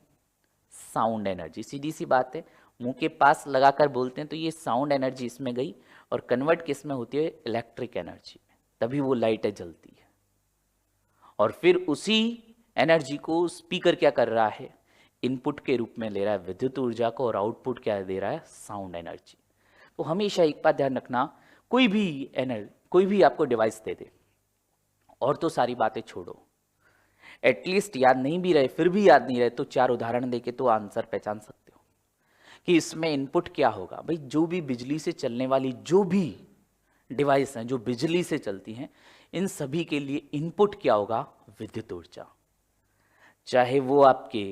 साउंड एनर्जी। सीधी सी बात है, मुंह के पास लगाकर बोलते हैं तो ये साउंड एनर्जी इसमें गई और कन्वर्ट किस में होती है, इलेक्ट्रिक एनर्जी में, तभी वो लाइटें जलती है। और फिर उसी एनर्जी को स्पीकर क्या कर रहा है, इनपुट के रूप में ले रहा है विद्युत ऊर्जा को, और आउटपुट क्या दे रहा है, साउंड एनर्जी। तो हमेशा एक बात ध्यान रखना, कोई भी आपको डिवाइस दे दे और तो सारी बातें छोड़ो, एटलीस्ट याद नहीं भी रहे, फिर भी याद नहीं रहे तो चार उदाहरण देके तो आंसर पहचान सकते हो। कि इसमें इनपुट क्या होगा। भाई जो भी बिजली से चलने वाली जो भी डिवाइस हैं जो बिजली से चलती हैं, इन सभी के लिए इनपुट क्या होगा, विद्युत ऊर्जा। चाहे वो आपके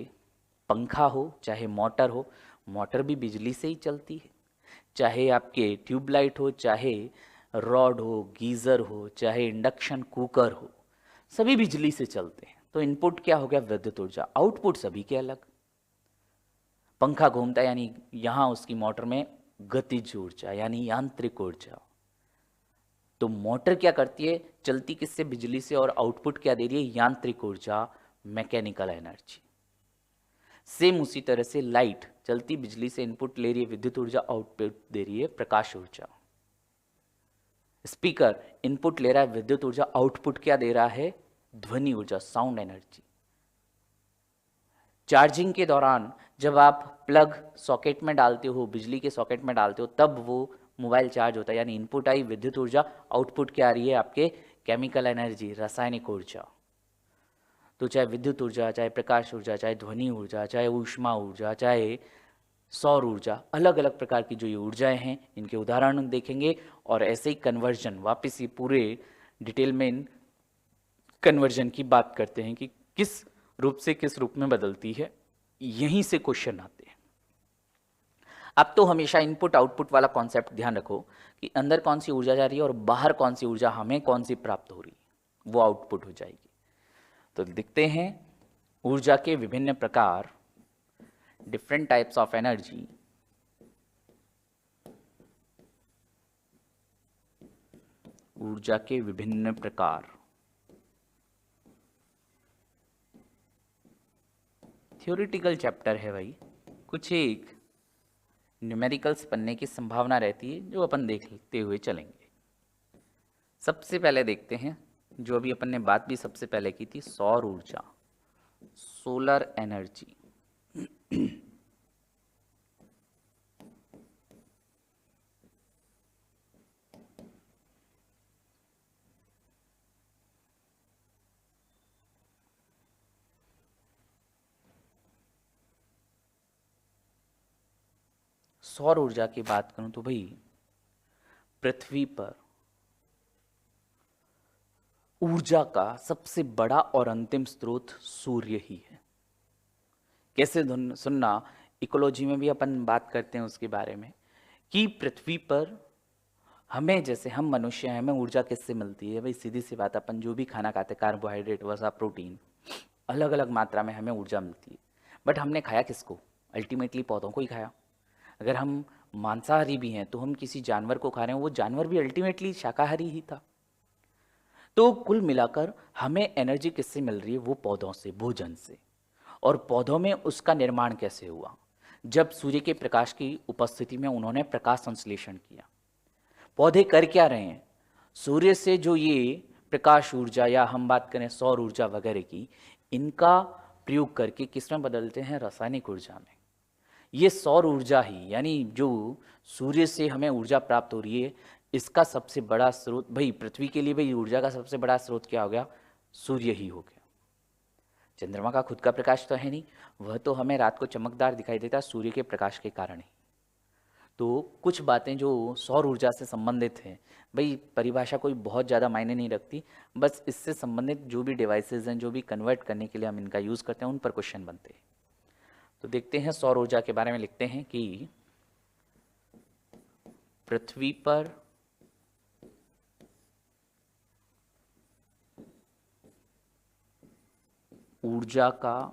पंखा हो, चाहे मोटर हो, मोटर भी बिजली से ही चलती है। चाहे आपके ट्यूबलाइट हो, चाहे रॉड हो, गीज़र हो, चाहे इंडक्शन कुकर हो, सभी बिजली से चलते हैं। तो इनपुट क्या हो गया, विद्युत ऊर्जा। आउटपुट सभी के अलग। पंखा घूमता है यानी यहाँ उसकी मोटर में गतिज ऊर्जा यानी यांत्रिक ऊर्जा। तो मोटर क्या करती है, चलती किससे, बिजली से, और आउटपुट क्या दे रही है, यांत्रिक ऊर्जा, मैकेनिकल एनर्जी। सेम उसी तरह से लाइट चलती बिजली से, इनपुट ले रही है विद्युत ऊर्जा, आउटपुट दे रही है प्रकाश ऊर्जा। स्पीकर इनपुट ले रहा है विद्युत ऊर्जा, आउटपुट क्या दे रहा है, ध्वनि ऊर्जा, साउंड एनर्जी। चार्जिंग के दौरान जब आप प्लग सॉकेट में डालते हो, बिजली के सॉकेट में डालते हो, तब वो मोबाइल चार्ज होता है, यानी इनपुट आई विद्युत ऊर्जा, आउटपुट क्या आ रही है आपके, केमिकल एनर्जी, रासायनिक ऊर्जा। तो चाहे विद्युत ऊर्जा, चाहे प्रकाश ऊर्जा, चाहे ध्वनि ऊर्जा, चाहे ऊष्मा ऊर्जा, चाहे सौर ऊर्जा, अलग अलग प्रकार की जो ये ऊर्जाएं हैं, इनके उदाहरण देखेंगे। और ऐसे ही कन्वर्जन, वापस ये पूरे डिटेल में इन कन्वर्जन की बात करते हैं कि किस रूप से किस रूप में बदलती है, यहीं से क्वेश्चन आते हैं। अब तो हमेशा इनपुट आउटपुट वाला कॉन्सेप्ट ध्यान रखो कि अंदर कौन सी ऊर्जा जा रही है और बाहर कौन सी ऊर्जा हमें कौन सी प्राप्त हो रही है, वो आउटपुट हो जाएगी। तो देखते हैं ऊर्जा के विभिन्न प्रकार, डिफरेंट टाइप्स ऑफ एनर्जी। ऊर्जा के विभिन्न प्रकार, थ्योरेटिकल चैप्टर है भाई, कुछ एक न्यूमेरिकल्स बनने की संभावना रहती है जो अपन देखते हुए चलेंगे। सबसे पहले देखते हैं जो अभी अपन ने बात भी सबसे पहले की थी, सौर ऊर्जा, सोलर एनर्जी। सौर ऊर्जा की बात करूं तो भाई पृथ्वी पर ऊर्जा का सबसे बड़ा और अंतिम स्रोत सूर्य ही है। कैसे सुनना, इकोलॉजी में भी अपन बात करते हैं उसके बारे में कि पृथ्वी पर हमें, जैसे हम मनुष्य हैं, हमें ऊर्जा किससे मिलती है भाई, सीधी सी बात, अपन जो भी खाना खाते हैं, कार्बोहाइड्रेट, वसा, प्रोटीन, अलग अलग मात्रा में हमें ऊर्जा मिलती है। बट हमने खाया किसको, अल्टीमेटली पौधों को ही खाया। अगर हम मांसाहारी भी हैं तो हम किसी जानवर को खा रहे हैं, वो जानवर भी अल्टीमेटली शाकाहारी ही था। तो कुल मिलाकर हमें एनर्जी किससे मिल रही है, वो पौधों से, भोजन से। और पौधों में उसका निर्माण कैसे हुआ, जब सूर्य के प्रकाश की उपस्थिति में उन्होंने प्रकाश संश्लेषण किया। पौधे कर क्या रहे हैं, सूर्य से जो ये प्रकाश ऊर्जा या हम बात करें सौर ऊर्जा वगैरह की, इनका प्रयोग करके किस में बदलते हैं, रासायनिक ऊर्जा में। ये सौर ऊर्जा ही, यानी जो सूर्य से हमें ऊर्जा प्राप्त हो रही है, इसका सबसे बड़ा स्रोत भाई पृथ्वी के लिए, भाई ऊर्जा का सबसे बड़ा स्रोत क्या हो गया, सूर्य ही हो गया। चंद्रमा का खुद का प्रकाश तो है नहीं, वह तो हमें रात को चमकदार दिखाई देता है सूर्य के प्रकाश के कारण ही। तो कुछ बातें जो सौर ऊर्जा से संबंधित हैं, भाई परिभाषा कोई बहुत ज़्यादा मायने नहीं रखती, बस इससे संबंधित जो भी डिवाइसेज हैं, जो भी कन्वर्ट करने के लिए हम इनका यूज़ करते हैं, उन पर क्वेश्चन बनते हैं। तो देखते हैं सौर ऊर्जा के बारे में, लिखते हैं कि पृथ्वी पर ऊर्जा का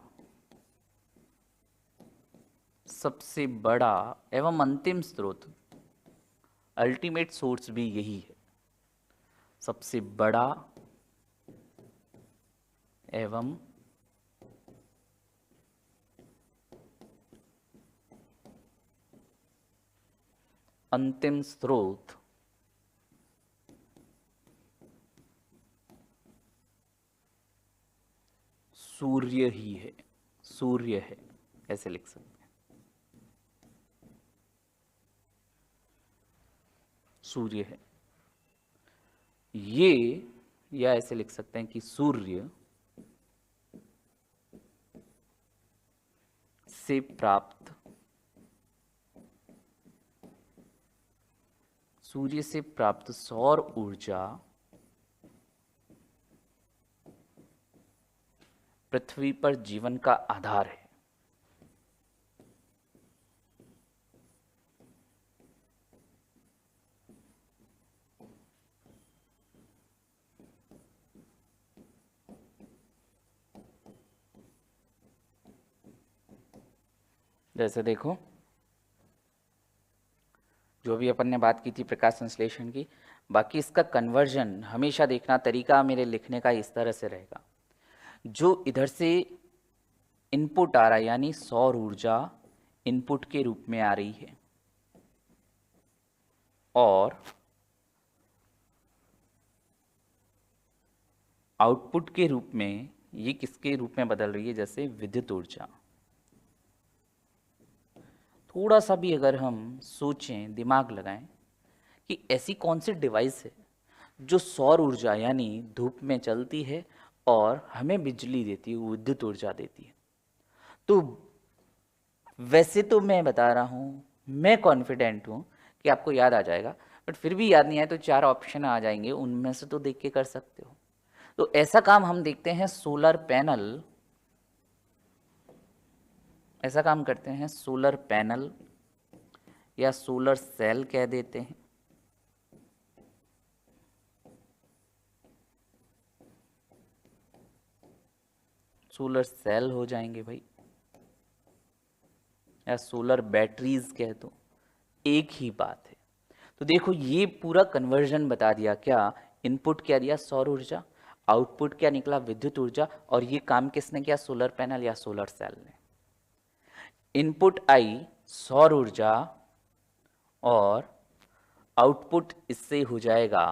सबसे बड़ा एवं अंतिम स्रोत, अल्टीमेट सोर्स भी यही है, सबसे बड़ा एवं अंतिम स्रोत सूर्य ही है, सूर्य है, ऐसे लिख सकते हैं, सूर्य है ये, या ऐसे लिख सकते हैं कि सूर्य से प्राप्त सूर्य से प्राप्त सौर ऊर्जा पृथ्वी पर जीवन का आधार है। जैसे देखो, जो भी अपन ने बात की थी प्रकाश संश्लेषण की, बाकी इसका कन्वर्जन हमेशा देखना, तरीका मेरे लिखने का इस तरह से रहेगा। जो इधर से इनपुट आ रहा है यानी सौर ऊर्जा इनपुट के रूप में आ रही है, और आउटपुट के रूप में ये किसके रूप में बदल रही है, जैसे विद्युत ऊर्जा। थोड़ा सा भी अगर हम सोचें, दिमाग लगाएं कि ऐसी कौन सी डिवाइस है जो सौर ऊर्जा यानी धूप में चलती है और हमें बिजली देती है, विद्युत ऊर्जा देती है। तो वैसे तो मैं बता रहा हूँ, मैं कॉन्फिडेंट हूँ कि आपको याद आ जाएगा, बट फिर भी याद नहीं आए तो 4 ऑप्शन आ जाएंगे, उनमें से तो देख के कर सकते हो। तो ऐसा काम हम देखते हैं सोलर पैनल, ऐसा काम करते हैं सोलर पैनल या सोलर सेल कह देते हैं। सोलर सेल हो जाएंगे भाई, या सोलर बैटरीज कह दो, एक ही बात है। तो देखो ये पूरा कन्वर्जन बता दिया, क्या इनपुट क्या दिया सौर ऊर्जा, आउटपुट क्या निकला विद्युत ऊर्जा, और ये काम किसने किया, सोलर पैनल या सोलर सेल ने। इनपुट आई सौर ऊर्जा और आउटपुट इससे हो जाएगा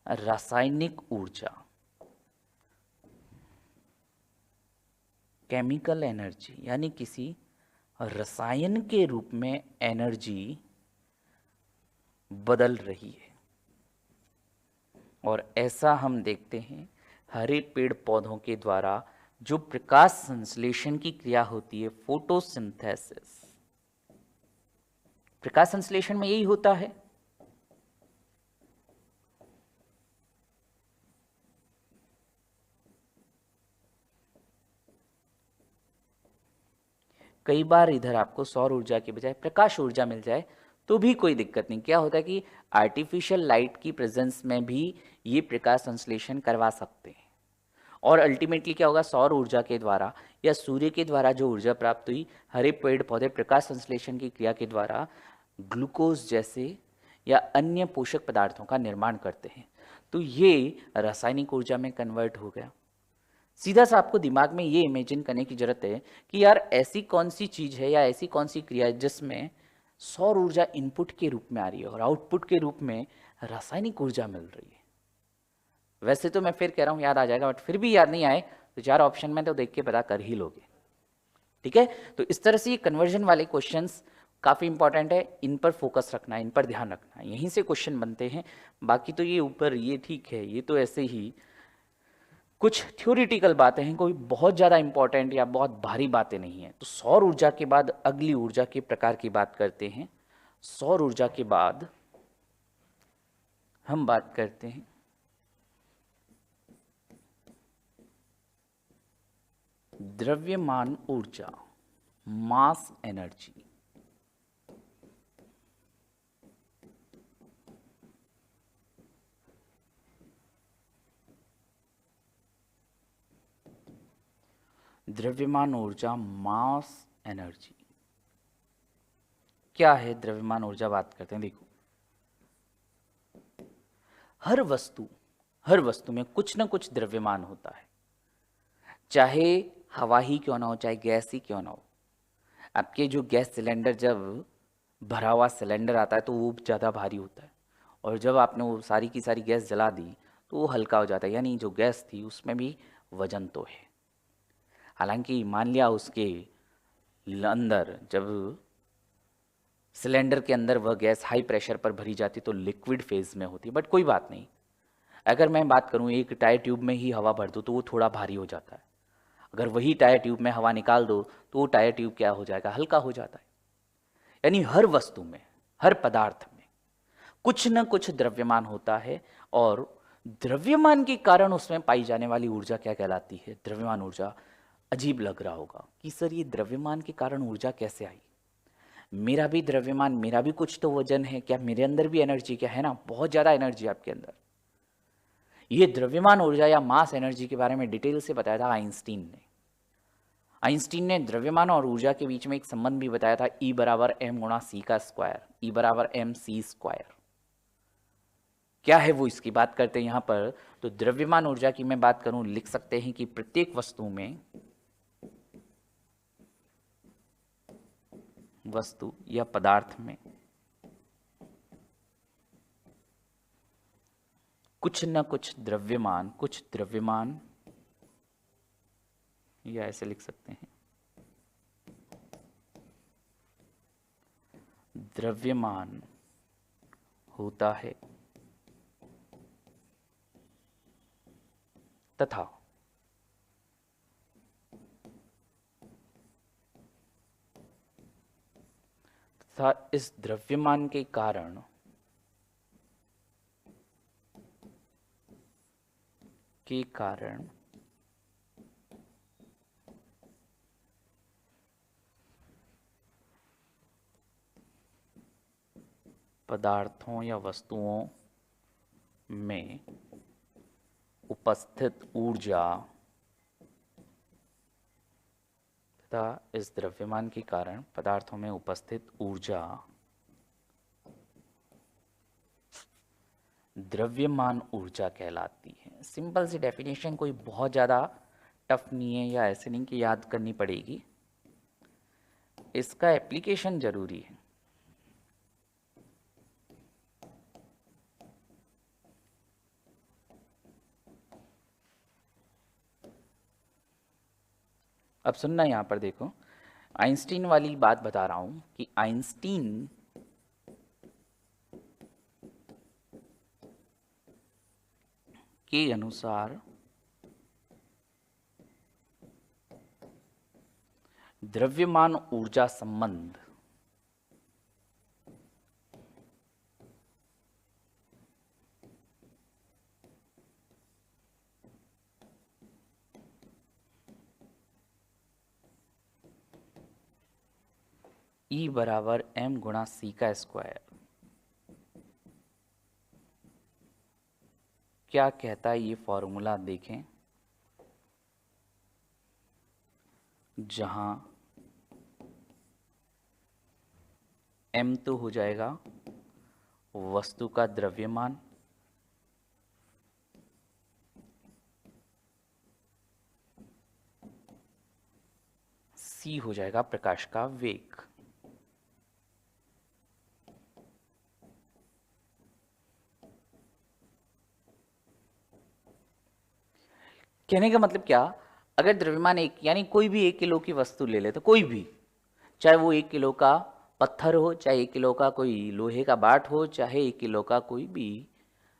रासायनिक ऊर्जा, केमिकल एनर्जी, यानी किसी रसायन के रूप में एनर्जी बदल रही है। और ऐसा हम देखते हैं हरे पेड़ पौधों के द्वारा जो प्रकाश संश्लेषण की क्रिया होती है, फोटोसिंथेसिस। प्रकाश संश्लेषण में यही होता है। कई बार इधर आपको सौर ऊर्जा के बजाय प्रकाश ऊर्जा मिल जाए तो भी कोई दिक्कत नहीं। क्या होता है कि आर्टिफिशियल लाइट की प्रेजेंस में भी ये प्रकाश संश्लेषण करवा सकते हैं, और अल्टीमेटली क्या होगा, सौर ऊर्जा के द्वारा या सूर्य के द्वारा जो ऊर्जा प्राप्त हुई, हरे पेड़ पौधे प्रकाश संश्लेषण की क्रिया के द्वारा ग्लूकोज जैसे या अन्य पोषक पदार्थों का निर्माण करते हैं। तो ये रासायनिक ऊर्जा में कन्वर्ट हो गया। सीधा सा आपको दिमाग में ये इमेजिन करने की जरूरत है कि यार ऐसी कौन सी चीज है या ऐसी कौन सी क्रिया है जिसमें सौर ऊर्जा इनपुट के रूप में आ रही है और आउटपुट के रूप में रासायनिक ऊर्जा मिल रही है। वैसे तो मैं फिर कह रहा हूं याद आ जाएगा, बट फिर भी याद नहीं आए तो 4 ऑप्शन में तो देख के पता कर ही लोगे। ठीक है, तो इस तरह से ये कन्वर्जन वाले क्वेश्चंस काफी इंपॉर्टेंट है, इन पर फोकस रखना है, इन पर ध्यान रखना है, यहीं से क्वेश्चन बनते हैं। बाकी तो ये ऊपर ये ठीक है, ये तो ऐसे ही कुछ थ्योरिटिकल बातें हैं, कोई बहुत ज़्यादा इंपॉर्टेंट या बहुत भारी बातें नहीं हैं। तो सौर ऊर्जा के बाद अगली ऊर्जा के प्रकार की बात करते हैं। सौर ऊर्जा के बाद हम बात करते हैं द्रव्यमान ऊर्जा, मास एनर्जी। द्रव्यमान ऊर्जा, मास एनर्जी क्या है? द्रव्यमान ऊर्जा बात करते हैं। देखो, हर वस्तु में कुछ ना कुछ द्रव्यमान होता है, चाहे हवा ही क्यों ना हो, चाहे गैस ही क्यों ना हो। आपके जो गैस सिलेंडर, जब भरा हुआ सिलेंडर आता है तो वो ज़्यादा भारी होता है, और जब आपने वो सारी की सारी गैस जला दी तो वो हल्का हो जाता है, यानी जो गैस थी उसमें भी वजन तो है। हालांकि मान लिया उसके अंदर, जब सिलेंडर के अंदर वह गैस हाई प्रेशर पर भरी जाती तो लिक्विड फेज में होती, बट कोई बात नहीं। अगर मैं बात करूं एक टायर ट्यूब में ही हवा भर दूं तो वो थोड़ा भारी हो जाता है, अगर वही टायर ट्यूब में हवा निकाल दो तो वो टायर ट्यूब क्या हो जाएगा, हल्का हो जाता है। यानी हर वस्तु में, हर पदार्थ में कुछ न कुछ द्रव्यमान होता है, और द्रव्यमान के कारण उसमें पाई जाने वाली ऊर्जा क्या कहलाती है? द्रव्यमान ऊर्जा। अजीब लग रहा होगा कि सर ये द्रव्यमान के कारण ऊर्जा कैसे आई? मेरा भी द्रव्यमान, मेरा भी कुछ तो वजन है, क्या मेरे अंदर भी एनर्जी? क्या है ना, बहुत ज्यादा एनर्जी आपके अंदर। ये द्रव्यमान ऊर्जा या मास एनर्जी के बारे में डिटेल से बताया था आइंस्टीन ने। आइंस्टीन ने द्रव्यमान और ऊर्जा के बीच में एक संबंध भी बताया था, E बराबर एम गुणा सी का स्क्वायर, E बराबर एम सी स्क्वायर। क्या है वो, इसकी बात करते हैं यहां पर। तो द्रव्यमान ऊर्जा की मैं बात करूं, लिख सकते हैं कि प्रत्येक वस्तु या पदार्थ में कुछ न कुछ द्रव्यमान, या ऐसे लिख सकते हैं, द्रव्यमान होता है तथा इस द्रव्यमान के कारण पदार्थों या वस्तुओं में उपस्थित ऊर्जा तथा इस द्रव्यमान के कारण पदार्थों में उपस्थित ऊर्जा द्रव्यमान ऊर्जा कहलाती है। सिंपल सी डेफिनेशन, कोई बहुत ज़्यादा टफ नहीं है, या ऐसे नहीं कि याद करनी पड़ेगी, इसका एप्लीकेशन जरूरी है। अब सुनना, यहां पर देखो, आइंस्टीन वाली बात बता रहा हूं कि आइंस्टीन के अनुसार द्रव्यमान ऊर्जा संबंध E बराबर एम गुणा सी का स्क्वायर क्या कहता है? ये फॉर्मूला देखें, जहां m तो हो जाएगा वस्तु का द्रव्यमान, c हो जाएगा प्रकाश का वेग। कहने का मतलब क्या, अगर द्रव्यमान एक, यानी कोई भी 1 किलो की वस्तु ले ले, तो कोई भी, चाहे वो 1 किलो का पत्थर हो, चाहे 1 किलो का कोई लोहे का बाट हो, चाहे 1 किलो का कोई भी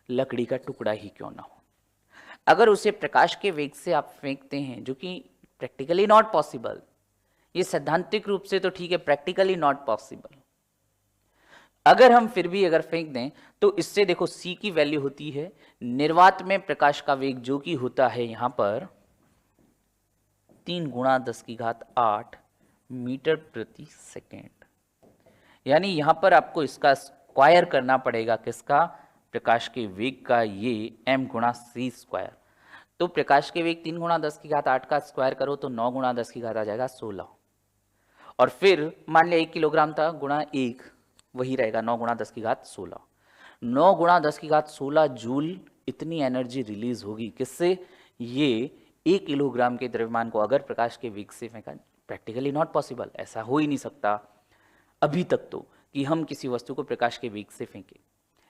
लकड़ी का टुकड़ा ही क्यों ना हो, अगर उसे प्रकाश के वेग से आप फेंकते हैं, जो कि प्रैक्टिकली नॉट पॉसिबल, ये सैद्धांतिक रूप से तो ठीक है, प्रैक्टिकली नॉट पॉसिबल, अगर हम फिर भी अगर फेंक दें, तो इससे देखो c की वैल्यू होती है निर्वात में प्रकाश का वेग, जो कि होता है यहां पर 3 गुणा 10 की घात 8 मीटर प्रति सेकेंड। यानी यहां पर आपको इसका स्क्वायर करना पड़ेगा, किसका? प्रकाश के वेग का, ये m गुणा सी स्क्वायर। तो प्रकाश के वेग 3 गुणा 10 की घात 8 का स्क्वायर करो तो 9 गुणा 10 की घात आ जाएगा 16, और फिर मान लिया 1 किलोग्राम था, गुणा 1 वही रहेगा 9 गुणा 10 की घात 16। 9 गुणा 10 की घात 16 जूल इतनी एनर्जी रिलीज होगी, किससे? ये 1 किलोग्राम के द्रव्यमान को अगर प्रकाश के वेग से फेंका, प्रैक्टिकली नॉट पॉसिबल, ऐसा हो ही नहीं सकता अभी तक तो, कि हम किसी वस्तु को प्रकाश के वेग से फेंकें।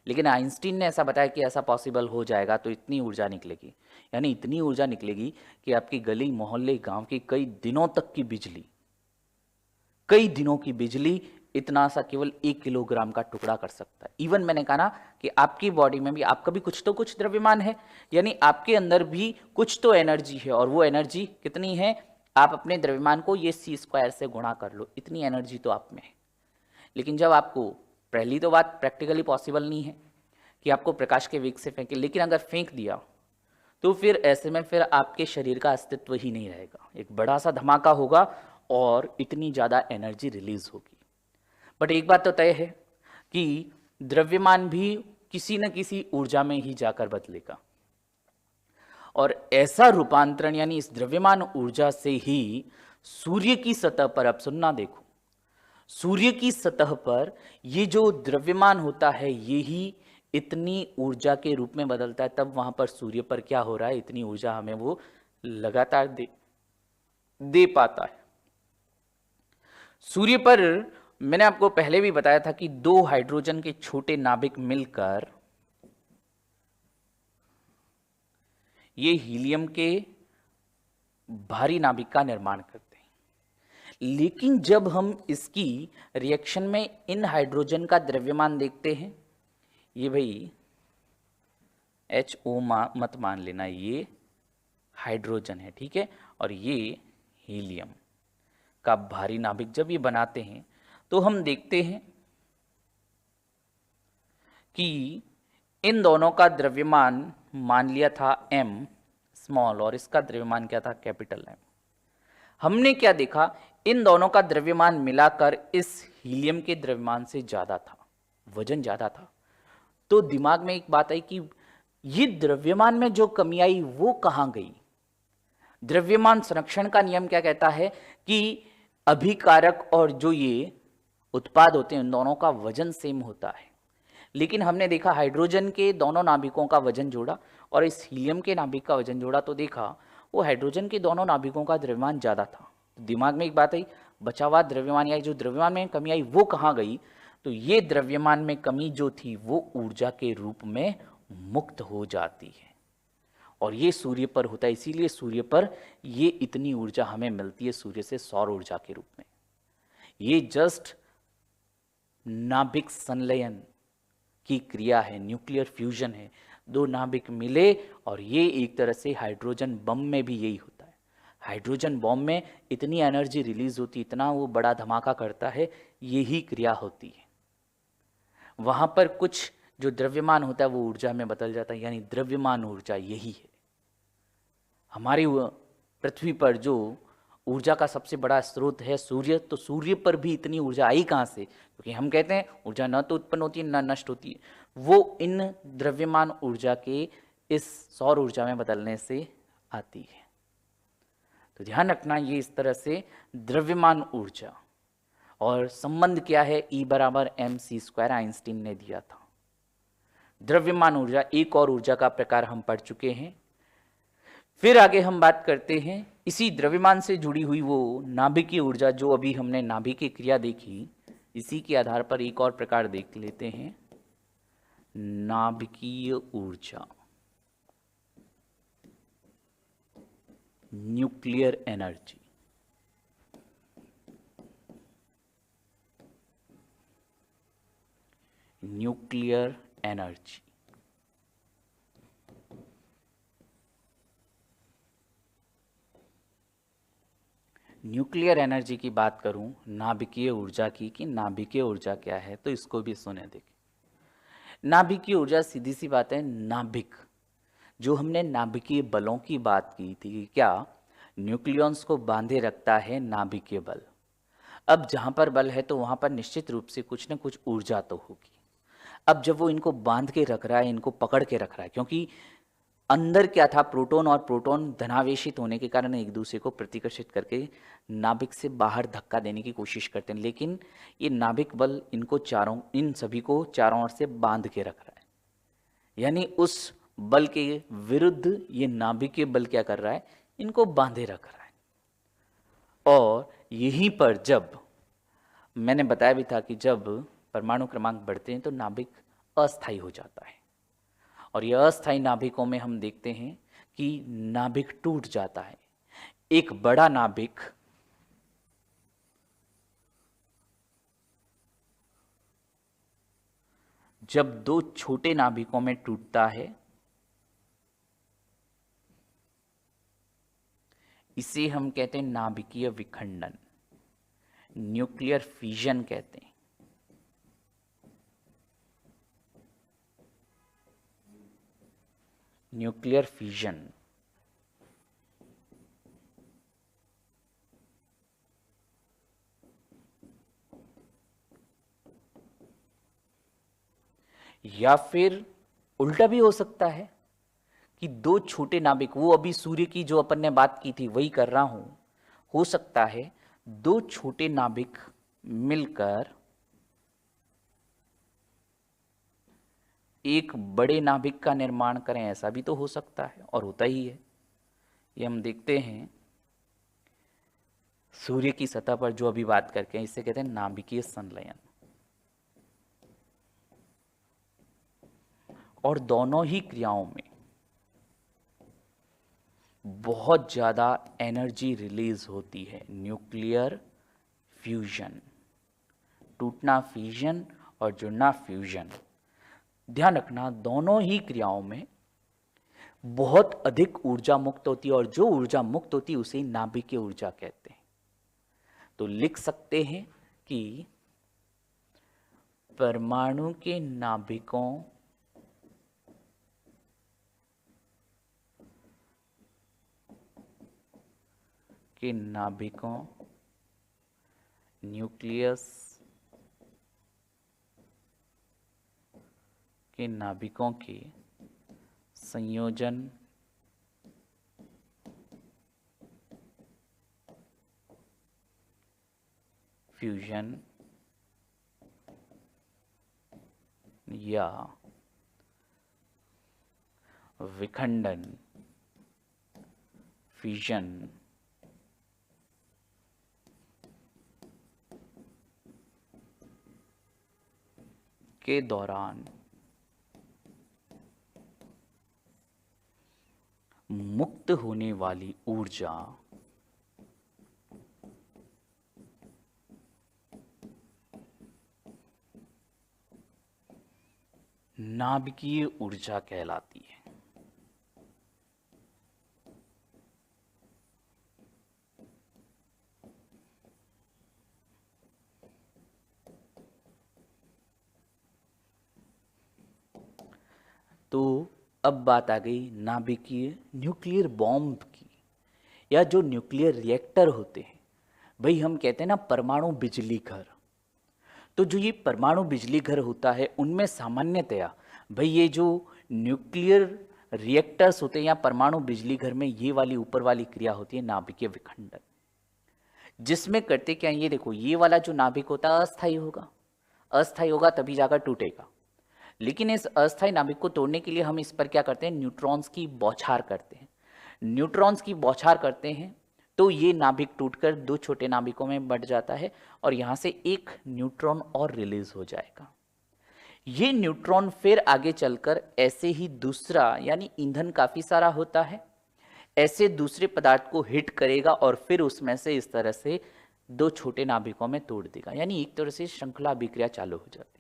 लेकिन आइंस्टीन ने ऐसा बताया कि ऐसा पॉसिबल हो जाएगा, तो इतनी ऊर्जा निकलेगी, यानी इतनी ऊर्जा निकलेगी कि आपकी गली मोहल्ले गांव की कई दिनों तक की बिजली, कई दिनों की बिजली इतना सा केवल 1 किलोग्राम का टुकड़ा कर सकता है। इवन मैंने कहा ना कि आपकी बॉडी में भी आपका भी कुछ तो कुछ द्रव्यमान है, यानी आपके अंदर भी कुछ तो एनर्जी है, और वो एनर्जी कितनी है? आप अपने द्रव्यमान को ये सी स्क्वायर से गुणा कर लो, इतनी एनर्जी तो आप में है। लेकिन जब आपको पहली तो बात प्रैक्टिकली पॉसिबल नहीं है कि आपको प्रकाश के वेग से फेंके, लेकिन अगर फेंक दिया तो फिर ऐसे में फिर आपके शरीर का अस्तित्व ही नहीं रहेगा, एक बड़ा सा धमाका होगा और इतनी ज़्यादा एनर्जी रिलीज होगी। बट एक बात तो तय है कि द्रव्यमान भी किसी न किसी ऊर्जा में ही जाकर बदलेगा, और ऐसा रूपांतरण यानी इस द्रव्यमान ऊर्जा से ही सूर्य की सतह पर, अब सुनना देखो, सूर्य की सतह पर ये जो द्रव्यमान होता है ये ही इतनी ऊर्जा के रूप में बदलता है। तब वहां पर सूर्य पर क्या हो रहा है, इतनी ऊर्जा हमें वो लगातार दे पाता है। सूर्य पर मैंने आपको पहले भी बताया था कि दो हाइड्रोजन के छोटे नाभिक मिलकर ये हीलियम के भारी नाभिक का निर्माण करते हैं। लेकिन जब हम इसकी रिएक्शन में इन हाइड्रोजन का द्रव्यमान देखते हैं, ये भाई HO मत मान लेना, ये हाइड्रोजन है, ठीक है, और ये हीलियम का भारी नाभिक जब ये बनाते हैं तो हम देखते हैं कि इन दोनों का द्रव्यमान मान लिया था m स्मॉल और इसका द्रव्यमान क्या था, कैपिटल M। हमने क्या देखा, इन दोनों का द्रव्यमान मिलाकर इस हीलियम के द्रव्यमान से ज्यादा था, वजन ज्यादा था। तो दिमाग में एक बात आई कि ये द्रव्यमान में जो कमी आई वो कहां गई। द्रव्यमान संरक्षण का नियम क्या कहता है कि अभिकारक और जो ये उत्पाद होते हैं उन दोनों का वजन सेम होता है। लेकिन हमने देखा हाइड्रोजन के दोनों नाभिकों का वजन जोड़ा और इस हीलियम के नाभिक का वजन जोड़ा तो देखा वो हाइड्रोजन के दोनों नाभिकों का द्रव्यमान ज्यादा था। तो दिमाग में एक बात आई, बचा हुआ द्रव्यमान या जो द्रव्यमान में कमी आई वो कहाँ गई। तो ये द्रव्यमान में कमी जो थी वो ऊर्जा के रूप में मुक्त हो जाती है और ये सूर्य पर होता है। इसीलिए सूर्य पर ये इतनी ऊर्जा हमें मिलती है सूर्य से सौर ऊर्जा के रूप में। ये जस्ट नाभिक संलयन की क्रिया है, न्यूक्लियर फ्यूजन है। दो नाभिक मिले और ये एक तरह से हाइड्रोजन बम में भी यही होता है। हाइड्रोजन बम में इतनी एनर्जी रिलीज होती, इतना वो बड़ा धमाका करता है, यही क्रिया होती है। वहां पर कुछ जो द्रव्यमान होता है वो ऊर्जा में बदल जाता है, यानी द्रव्यमान ऊर्जा यही है। हमारी पृथ्वी पर जो ऊर्जा का सबसे बड़ा स्रोत है सूर्य, तो सूर्य पर भी इतनी ऊर्जा आई कहाँ से? क्योंकि हम कहते हैं ऊर्जा न तो उत्पन्न होती है न नष्ट होती है, वो इन द्रव्यमान ऊर्जा के इस सौर ऊर्जा में बदलने से आती है। तो ध्यान रखना ये इस तरह से द्रव्यमान ऊर्जा और संबंध क्या है, E बराबर mc² आइंस्टीन ने दिया था। द्रव्यमान ऊर्जा एक और ऊर्जा का प्रकार हम पढ़ चुके हैं। फिर आगे हम बात करते हैं इसी द्रव्यमान से जुड़ी हुई वो नाभिकीय ऊर्जा, जो अभी हमने नाभिकीय क्रिया देखी, इसी के आधार पर एक और प्रकार देख लेते हैं, नाभिकीय ऊर्जा, nuclear energy. Nuclear energy nuclear energy की बात करूं, नाभिकीय ऊर्जा की, कि नाभिकीय ऊर्जा क्या है, तो इसको भी सुने देखें। नाभिकीय ऊर्जा सीधी सी बात है, नाभिक, जो हमने नाभिकीय बलों की बात की थी कि क्या न्यूक्लियॉन्स को बांधे रखता है नाभिकीय बल। अब जहां पर बल है तो वहां पर निश्चित रूप से कुछ न कुछ ऊर्जा तो होगी। अब जब वो इनको बांध के रख रहा है, इनको पकड़ के रख रहा है, क्योंकि अंदर क्या था, प्रोटॉन और प्रोटॉन धनावेशित होने के कारण एक दूसरे को प्रतिकर्षित करके नाभिक से बाहर धक्का देने की कोशिश करते हैं, लेकिन ये नाभिक बल इनको इन सभी को चारों ओर से बांध के रख रहा है। यानी उस बल के विरुद्ध ये नाभिकीय बल क्या कर रहा है, इनको बांधे रख रहा है। और यहीं पर जब मैंने बताया भी था कि जब परमाणु क्रमांक बढ़ते हैं तो नाभिक अस्थायी हो जाता है, और यह अस्थायी नाभिकों में हम देखते हैं कि नाभिक टूट जाता है। एक बड़ा नाभिक जब दो छोटे नाभिकों में टूटता है, इसे हम कहते हैं नाभिकीय विखंडन, न्यूक्लियर फिजन कहते हैं। Nuclear fusion. या फिर उल्टा भी हो सकता है कि दो छोटे नाभिक, वो अभी सूर्य की जो अपन ने बात की थी वही कर रहा हूं, हो सकता है दो छोटे नाभिक मिलकर एक बड़े नाभिक का निर्माण करें, ऐसा भी तो हो सकता है और होता ही है। ये हम देखते हैं सूर्य की सतह पर जो अभी बात करके हैं, इसे कहते हैं नाभिकीय संलयन। और दोनों ही क्रियाओं में बहुत ज्यादा एनर्जी रिलीज होती है। न्यूक्लियर फ्यूजन, टूटना फ्यूजन और जुड़ना फ्यूजन, ध्यान रखना दोनों ही क्रियाओं में बहुत अधिक ऊर्जा मुक्त होती है और जो ऊर्जा मुक्त होती है उसे नाभिकीय ऊर्जा कहते हैं। तो लिख सकते हैं कि परमाणु के नाभिकों न्यूक्लियस के नाभिकों के संयोजन फ्यूजन या विखंडन फ्यूजन के दौरान मुक्त होने वाली ऊर्जा नाभिकीय ऊर्जा कहलाती है। तो अब बात आ गई नाभिकीय न्यूक्लियर बॉम्ब की, या जो न्यूक्लियर रिएक्टर होते हैं। भाई हम कहते हैं ना परमाणु बिजली घर, तो जो ये परमाणु बिजली घर होता है उनमें सामान्यतया भाई ये जो न्यूक्लियर रिएक्टर्स होते हैं या परमाणु बिजली घर में ये वाली ऊपर वाली क्रिया होती है नाभिकीय विखंडन, जिसमें करते क्या, ये देखो ये वाला जो नाभिक होता है अस्थायी होगा तभी जाकर टूटेगा। लेकिन इस अस्थायी नाभिक को तोड़ने के लिए हम इस पर क्या करते हैं, न्यूट्रॉन्स की बौछार करते हैं। न्यूट्रॉन्स की बौछार करते हैं तो ये नाभिक टूटकर दो छोटे नाभिकों में बंट जाता है और यहां से एक न्यूट्रॉन और रिलीज हो जाएगा। ये न्यूट्रॉन फिर आगे चलकर ऐसे ही दूसरा, यानी ईंधन काफी सारा होता है, ऐसे दूसरे पदार्थ को हिट करेगा और फिर उसमें से इस तरह से दो छोटे नाभिकों में तोड़ देगा, यानी एक तरह से श्रृंखला अभिक्रिया चालू हो जाती।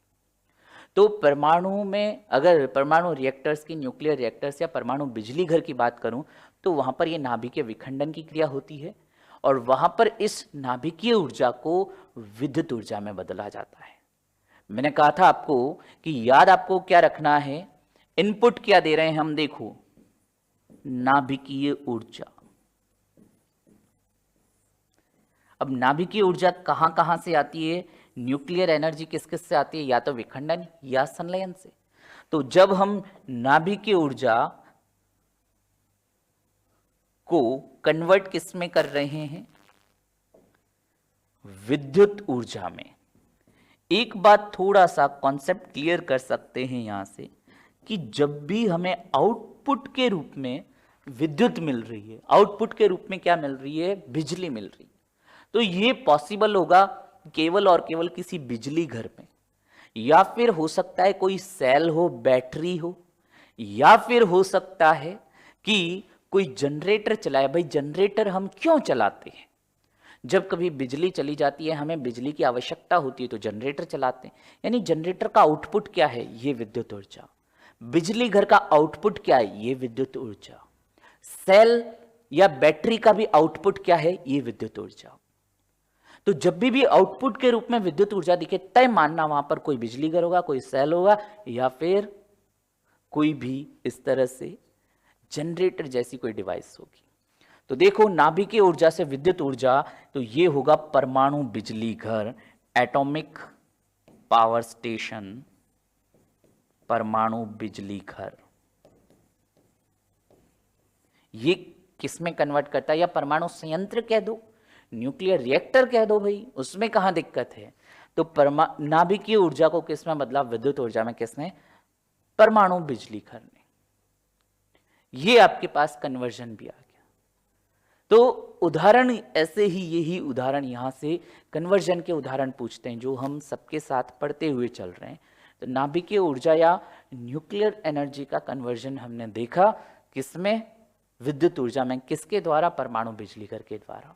तो परमाणु में, अगर परमाणु रिएक्टर्स की, न्यूक्लियर रिएक्टर्स या परमाणु बिजली घर की बात करूं तो वहां पर यह नाभिकीय विखंडन की क्रिया होती है और वहां पर इस नाभिकीय ऊर्जा को विद्युत ऊर्जा में बदला जाता है। मैंने कहा था आपको कि याद आपको क्या रखना है, इनपुट क्या दे रहे हैं हम, देखो नाभिकीय ऊर्जा। अब नाभिकीय ऊर्जा कहां कहां से आती है, न्यूक्लियर एनर्जी किस किस से आती है, या तो विखंडन या संलयन से। तो जब हम नाभिकीय ऊर्जा को कन्वर्ट किस में कर रहे हैं, विद्युत ऊर्जा में। एक बात थोड़ा सा कॉन्सेप्ट क्लियर कर सकते हैं यहां से कि जब भी हमें आउटपुट के रूप में विद्युत मिल रही है, आउटपुट के रूप में क्या मिल रही है, बिजली मिल रही है, तो ये पॉसिबल होगा केवल और केवल किसी बिजली घर में, या फिर हो सकता है कोई सेल हो, बैटरी हो, या फिर हो सकता है कि कोई जनरेटर चलाए। भाई जनरेटर हम क्यों चलाते हैं, जब कभी बिजली चली जाती है, हमें बिजली की आवश्यकता होती है तो जनरेटर चलाते हैं, यानी जनरेटर का आउटपुट क्या है, ये विद्युत ऊर्जा। बिजली घर का आउटपुट क्या है, ये विद्युत ऊर्जा। सेल या बैटरी का भी आउटपुट क्या है, ये विद्युत ऊर्जा। तो जब भी आउटपुट के रूप में विद्युत ऊर्जा दिखे, तय मानना वहां पर कोई बिजली घर होगा, कोई सेल होगा, या फिर कोई भी इस तरह से जनरेटर जैसी कोई डिवाइस होगी। तो देखो, नाभिकीय ऊर्जा से विद्युत ऊर्जा, तो ये होगा परमाणु बिजली घर, एटॉमिक पावर स्टेशन, परमाणु बिजली घर। ये किसमें कन्वर्ट करता है, या परमाणु संयंत्र कह दो, न्यूक्लियर रिएक्टर कह दो भाई, उसमें कहां दिक्कत है। तो नाभिकीय ऊर्जा को किसमें बदला, विद्युत ऊर्जा में, किसने, परमाणु बिजली घर ने। ये आपके पास कन्वर्जन भी आ गया। तो उदाहरण ऐसे ही, यही उदाहरण यहां से कन्वर्जन के उदाहरण पूछते हैं जो हम सबके साथ पढ़ते हुए चल रहे हैं। तो नाभिकीय ऊर्जा या न्यूक्लियर एनर्जी का कन्वर्जन हमने देखा, किसमें, विद्युत ऊर्जा में, किसके द्वारा, परमाणु बिजली घर के द्वारा।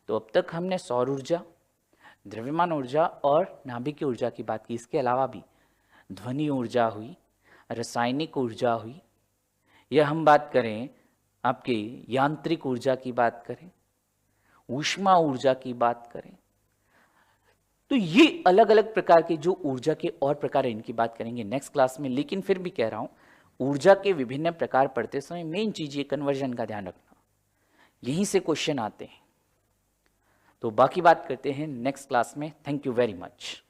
तो अब तक हमने सौर ऊर्जा, द्रव्यमान ऊर्जा और नाभिकीय ऊर्जा की बात की। इसके अलावा भी ध्वनि ऊर्जा हुई, रासायनिक ऊर्जा हुई, या हम बात करें आपके यांत्रिक ऊर्जा की बात करें, ऊष्मा ऊर्जा की बात करें, तो ये अलग अलग प्रकार के जो ऊर्जा के और प्रकार है, इनकी बात करेंगे नेक्स्ट क्लास में। लेकिन फिर भी कह रहा हूं, ऊर्जा के विभिन्न प्रकार पढ़ते समय मेन चीज ये कन्वर्जन का ध्यान रखना, यहीं से क्वेश्चन आते हैं। तो बाकी बात करते हैं नेक्स्ट क्लास में। Thank you very much.